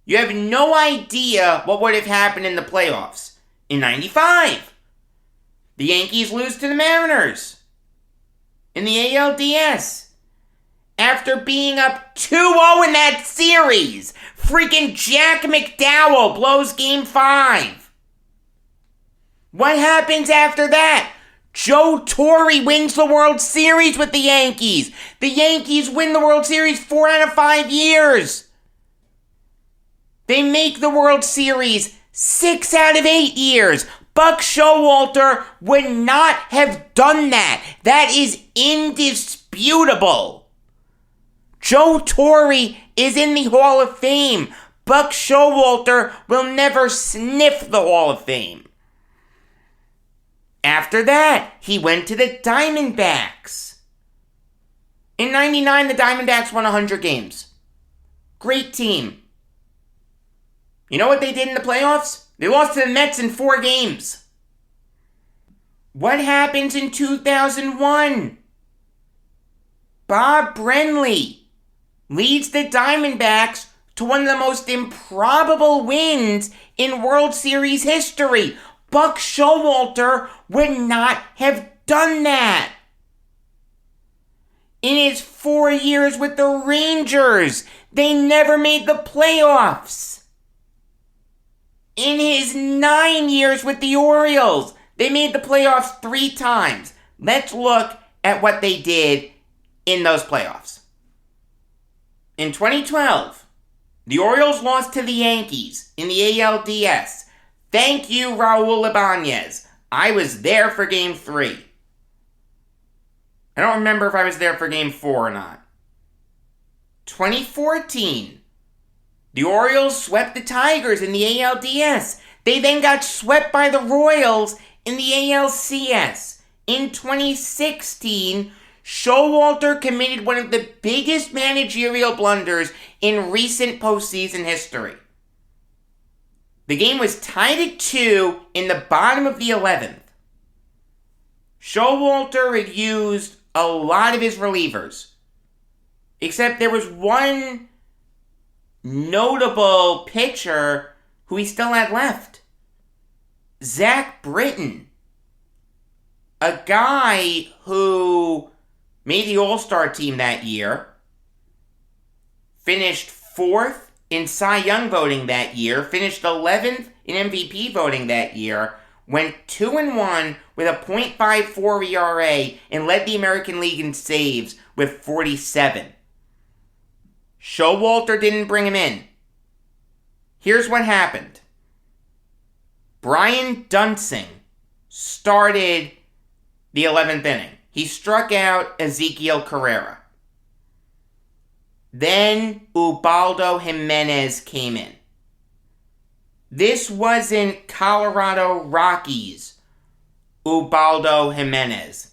You have no idea what would have happened in the playoffs. In 95, the Yankees lose to the Mariners in the ALDS. After being up 2-0 in that series, freaking Jack McDowell blows Game 5. What happens after that? Joe Torre wins the World Series with the Yankees. The Yankees win the World Series 4 out of 5 years. They make the World Series 6 out of 8 years. Buck Showalter would not have done that. That is indisputable. Joe Torre is in the Hall of Fame. Buck Showalter will never sniff the Hall of Fame. After that, he went to the Diamondbacks. In 99, the Diamondbacks won 100 games. Great team. You know what they did in the playoffs? They lost to the Mets in 4 games. What happens in 2001? Bob Brenly leads the Diamondbacks to one of the most improbable wins in World Series history. Buck Showalter would not have done that. In his 4 years with the Rangers, they never made the playoffs. In his 9 years with the Orioles, they made the playoffs 3 times. Let's look at what they did in those playoffs. In 2012, the Orioles lost to the Yankees in the ALDS. Thank you, Raul Ibanez. I was there for Game 3. I don't remember if I was there for Game 4 or not. 2014, the Orioles swept the Tigers in the ALDS. They then got swept by the Royals in the ALCS. In 2016, Showalter committed one of the biggest managerial blunders in recent postseason history. The game was tied at 2 in the bottom of the 11th. Showalter had used a lot of his relievers, except there was one notable pitcher who he still had left. Zach Britton, a guy who made the All-Star team that year, finished 4th in Cy Young voting that year, finished 11th in MVP voting that year, went 2-1 with a .54 ERA, and led the American League in saves with 47. Showalter didn't bring him in. Here's what happened. Brian Dunsing started the 11th inning. He struck out Ezekiel Carrera. Then Ubaldo Jimenez came in. This wasn't Colorado Rockies Ubaldo Jimenez.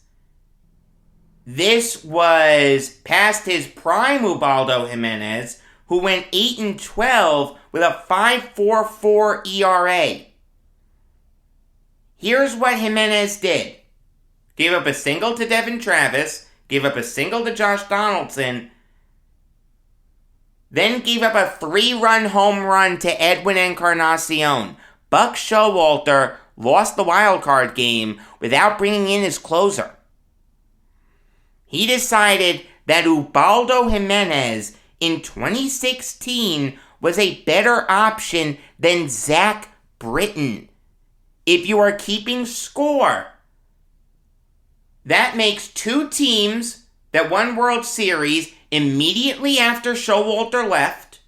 This was past his prime Ubaldo Jimenez, who went 8-12 with a 5.44 ERA. Here's what Jimenez did. Gave up a single to Devin Travis, gave up a single to Josh Donaldson, then gave up a 3-run home run to Edwin Encarnacion. Buck Showalter lost the wild card game without bringing in his closer. He decided that Ubaldo Jimenez in 2016 was a better option than Zach Britton. If you are keeping score, that makes 2 teams that won World Series immediately after Showalter left,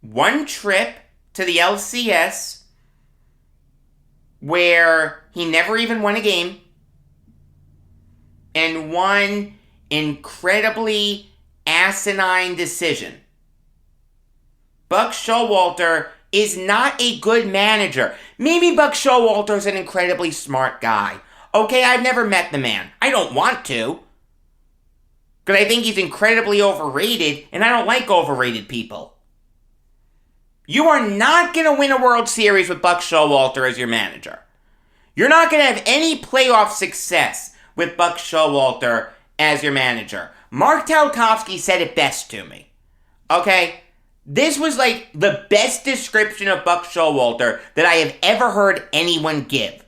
1 trip to the LCS where he never even won a game, and 1 incredibly asinine decision. Buck Showalter is not a good manager. Maybe Buck Showalter is an incredibly smart guy. Okay, I've never met the man. I don't want to. Because I think he's incredibly overrated, and I don't like overrated people. You are not going to win a World Series with Buck Showalter as your manager. You're not going to have any playoff success with Buck Showalter as your manager. Mark Talkovsky said it best to me. Okay? This was like the best description of Buck Showalter that I have ever heard anyone give.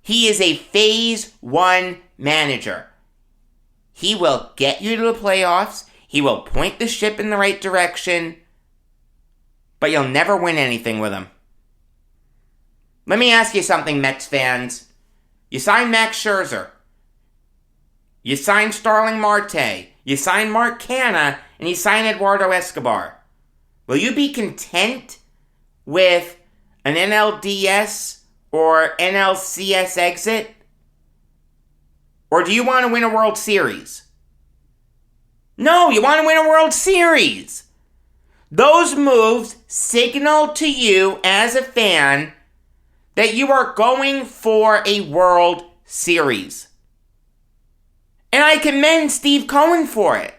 He is a Phase 1 manager. He will get you to the playoffs. He will point the ship in the right direction. But you'll never win anything with him. Let me ask you something, Mets fans. You signed Max Scherzer. You signed Starling Marte. You signed Mark Canha. And you signed Eduardo Escobar. Will you be content with an NLDS or NLCS exit? Or do you want to win a World Series? No, you want to win a World Series. Those moves signal to you as a fan that you are going for a World Series. And I commend Steve Cohen for it.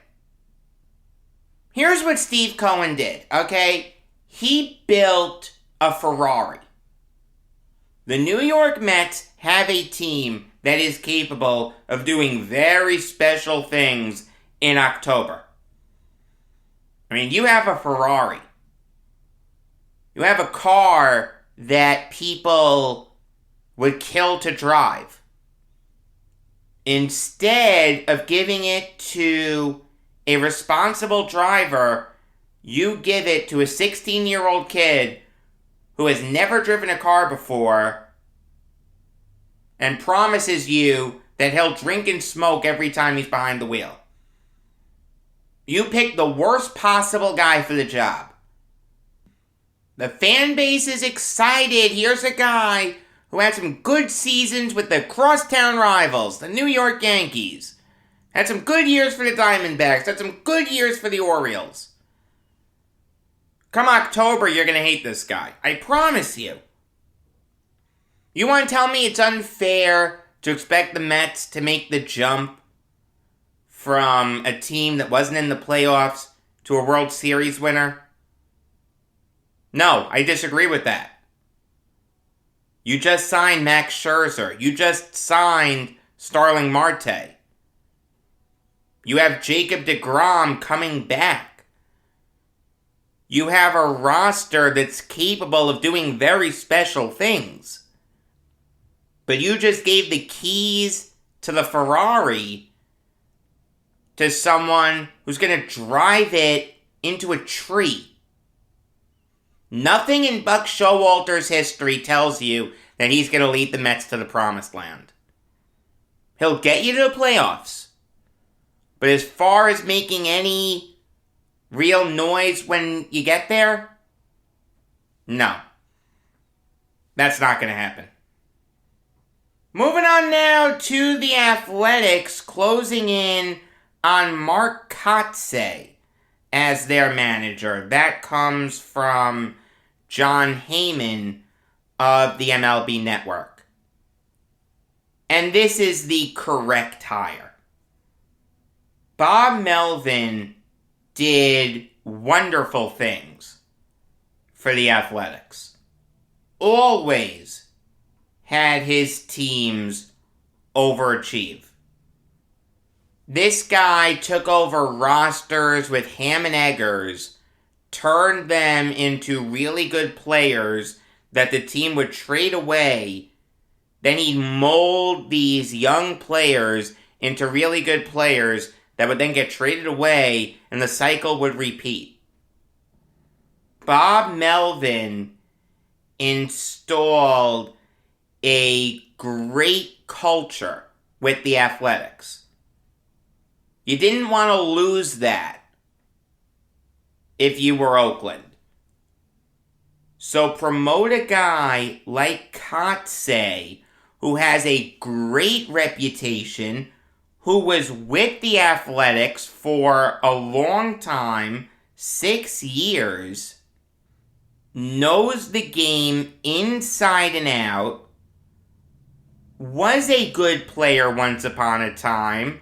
Here's what Steve Cohen did, okay? He built a Ferrari. The New York Mets have a team that is capable of doing very special things in October. I mean, you have a Ferrari. You have a car that people would kill to drive. Instead of giving it to a responsible driver, you give it to a 16-year-old kid who has never driven a car before and promises you that he'll drink and smoke every time he's behind the wheel. You pick the worst possible guy for the job. The fan base is excited. Here's a guy who had some good seasons with the crosstown rivals, the New York Yankees. Had some good years for the Diamondbacks. Had some good years for the Orioles. Come October, you're going to hate this guy. I promise you. You want to tell me it's unfair to expect the Mets to make the jump from a team that wasn't in the playoffs to a World Series winner? No, I disagree with that. You just signed Max Scherzer. You just signed Starling Marte. You have Jacob deGrom coming back. You have a roster that's capable of doing very special things. But you just gave the keys to the Ferrari to someone who's going to drive it into a tree. Nothing in Buck Showalter's history tells you that he's going to lead the Mets to the promised land. He'll get you to the playoffs. But as far as making any real noise when you get there, no. That's not going to happen. Moving on now to the Athletics, closing in on Mark Kotsay as their manager. That comes from John Heyman of the MLB Network. And this is the correct hire. Bob Melvin did wonderful things for the Athletics. Always had his teams overachieve. This guy took over rosters with ham and eggers, turned them into really good players that the team would trade away. Then he'd mold these young players into really good players that would then get traded away, and the cycle would repeat. Bob Melvin installed a great culture with the Athletics. You didn't want to lose that if you were Oakland. So promote a guy like Kotsay, who has a great reputation, who was with the Athletics for a long time, 6 years, knows the game inside and out, was a good player once upon a time,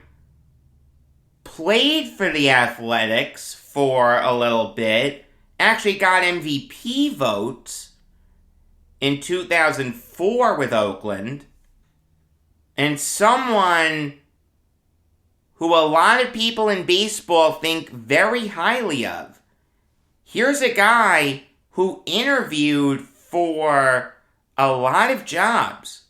played for the Athletics for a little bit, actually got MVP votes in 2004 with Oakland, and someone who a lot of people in baseball think very highly of. Here's a guy who interviewed for a lot of jobs.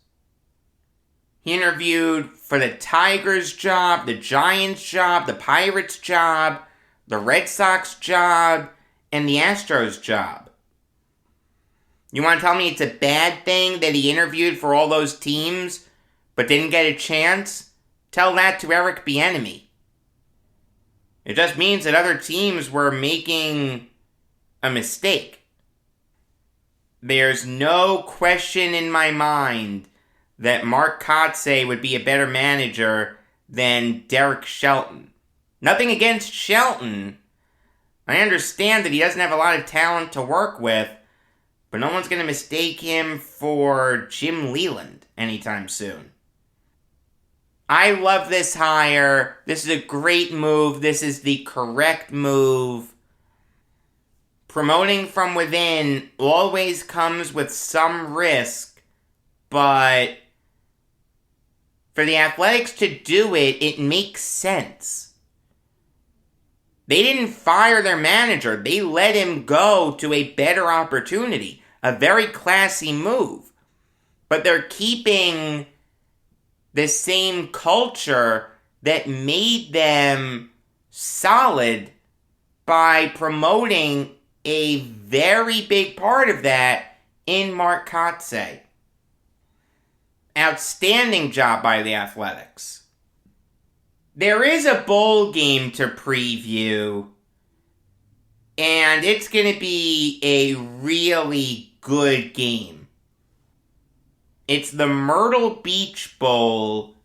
He interviewed for the Tigers job, the Giants job, the Pirates job, the Red Sox job, and the Astros job. You want to tell me it's a bad thing that he interviewed for all those teams but didn't get a chance? Tell that to Eric Bieniemy. It just means that other teams were making a mistake. There's no question in my mind that Mark Kotsay would be a better manager than Derek Shelton. Nothing against Shelton. I understand that he doesn't have a lot of talent to work with, but no one's going to mistake him for Jim Leland anytime soon. I love this hire. This is a great move. This is the correct move. Promoting from within always comes with some risk, but for the Athletics to do it, it makes sense. They didn't fire their manager. They let him go to a better opportunity. A very classy move. But they're keeping the same culture that made them solid by promoting a very big part of that in Mark Kotsay. Outstanding job by the Athletics. There is a bowl game to preview, and it's going to be a really good game. It's the Myrtle Beach Bowl,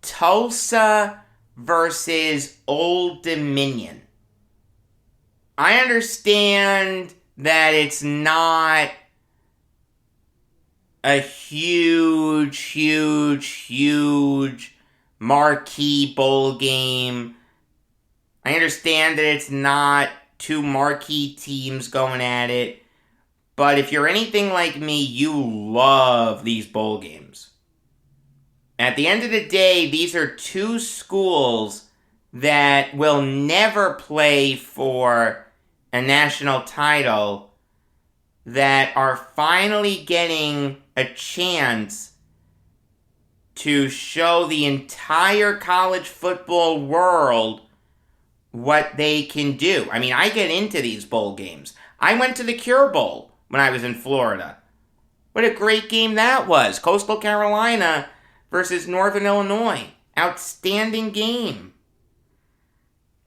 Tulsa versus Old Dominion. I understand that it's not a huge marquee bowl game I understand that it's not two marquee teams going at it, but if you're anything like me, you love these bowl games. At the end of the day, these are two schools that will never play for a national title that are finally getting a chance to show the entire college football world what they can do. I mean, I get into these bowl games. I went to the Cure Bowl when I was in Florida. What a great game that was. Coastal Carolina versus Northern Illinois. Outstanding game.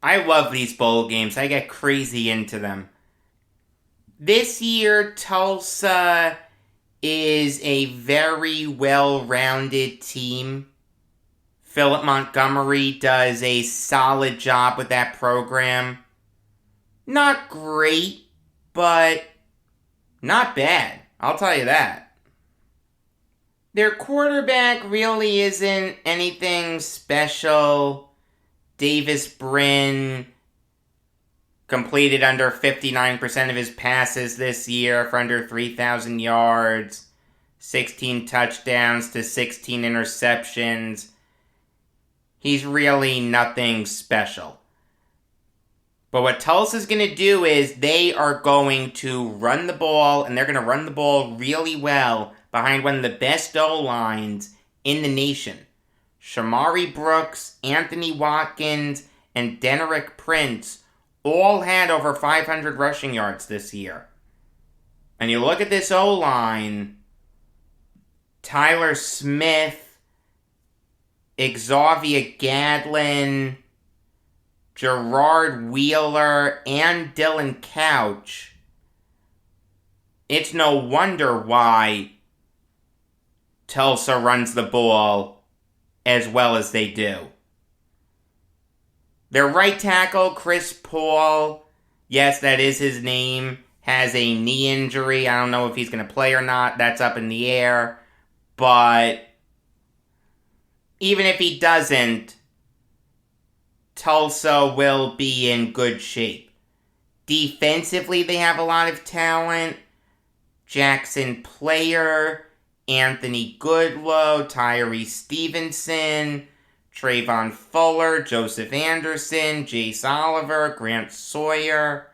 I love these bowl games. I get crazy into them. This year, Tulsa is a very well-rounded team. Philip Montgomery does a solid job with that program. Not great, but not bad. I'll tell you that. Their quarterback really isn't anything special. Davis Brin completed under 59% of his passes this year for under 3,000 yards, 16 touchdowns to 16 interceptions. He's really nothing special. But what Tulsa's going to do is they are going to run the ball, and they're going to run the ball really well behind one of the best O-lines in the nation. Shamari Brooks, Anthony Watkins, and Denerick Prince all had over 500 rushing yards this year. And you look at this O-line, Tyler Smith, Xavier Gadlin, Gerard Wheeler, and Dylan Couch. It's no wonder why Tulsa runs the ball as well as they do. Their right tackle, Chris Paul, yes, that is his name, has a knee injury. I don't know if he's going to play or not. That's up in the air. But even if he doesn't, Tulsa will be in good shape. Defensively, they have a lot of talent. Jackson Player, Anthony Goodlow, Tyree Stevenson, Trayvon Fuller, Joseph Anderson, Jace Oliver, Grant Sawyer,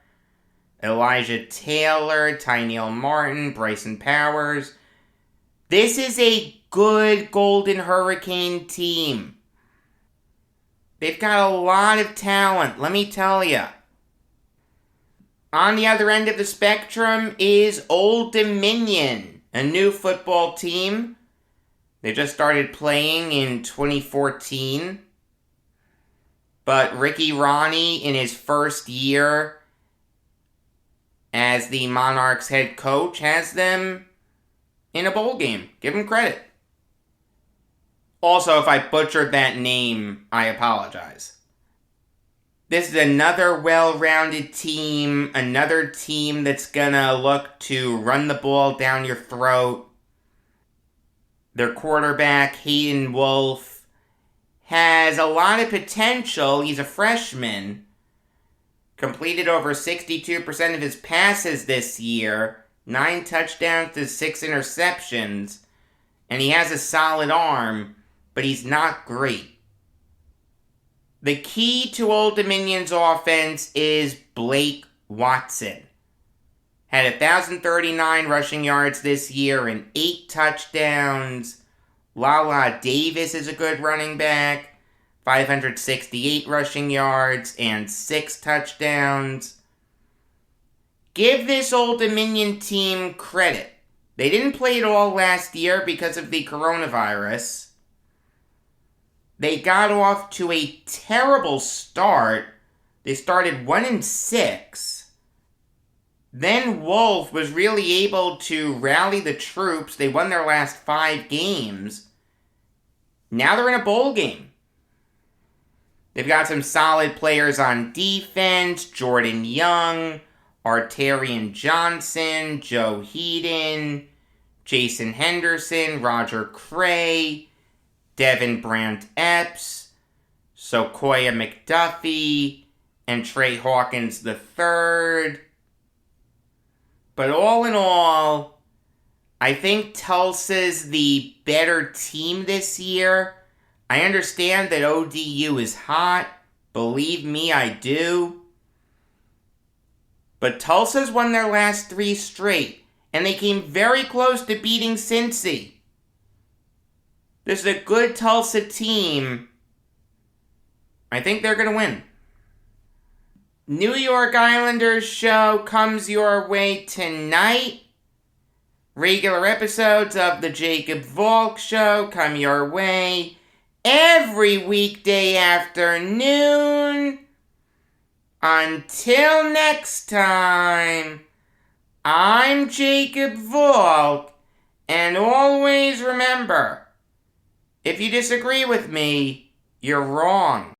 Elijah Taylor, Tyneil Martin, Bryson Powers. This is a good Golden Hurricane team. They've got a lot of talent, let me tell you. On the other end of the spectrum is Old Dominion, a new football team. They just started playing in 2014. But Ricky Ronnie, in his first year as the Monarchs head coach, has them in a bowl game. Give him credit. Also, if I butchered that name, I apologize. This is another well-rounded team, another team that's gonna look to run the ball down your throat. Their quarterback, Hayden Wolf, has a lot of potential. He's a freshman. Completed over 62% of his passes this year, 9 touchdowns to 6 interceptions, and he has a solid arm, but he's not great. The key to Old Dominion's offense is Blake Watson. Had 1,039 rushing yards this year and 8 touchdowns. Lala Davis is a good running back. 568 rushing yards and 6 touchdowns. Give this Old Dominion team credit. They didn't play it all last year because of the coronavirus. They got off to a terrible start. They started 1-6. Then Wolf was really able to rally the troops. They won their last 5 games. Now they're in a bowl game. They've got some solid players on defense. Jordan Young, Artarian Johnson, Joe Heaton, Jason Henderson, Roger Cray, Devin Brandt Epps, Sokoya McDuffie, and Trey Hawkins III. But all in all, I think Tulsa's the better team this year. I understand that ODU is hot. Believe me, I do. But Tulsa's won their last 3 straight, and they came very close to beating Cincy. This is a good Tulsa team. I think they're going to win. New York Islanders show comes your way tonight. Regular episodes of the Jacob Valk show come your way every weekday afternoon. Until next time, I'm Jacob Valk, and always remember, if you disagree with me, you're wrong.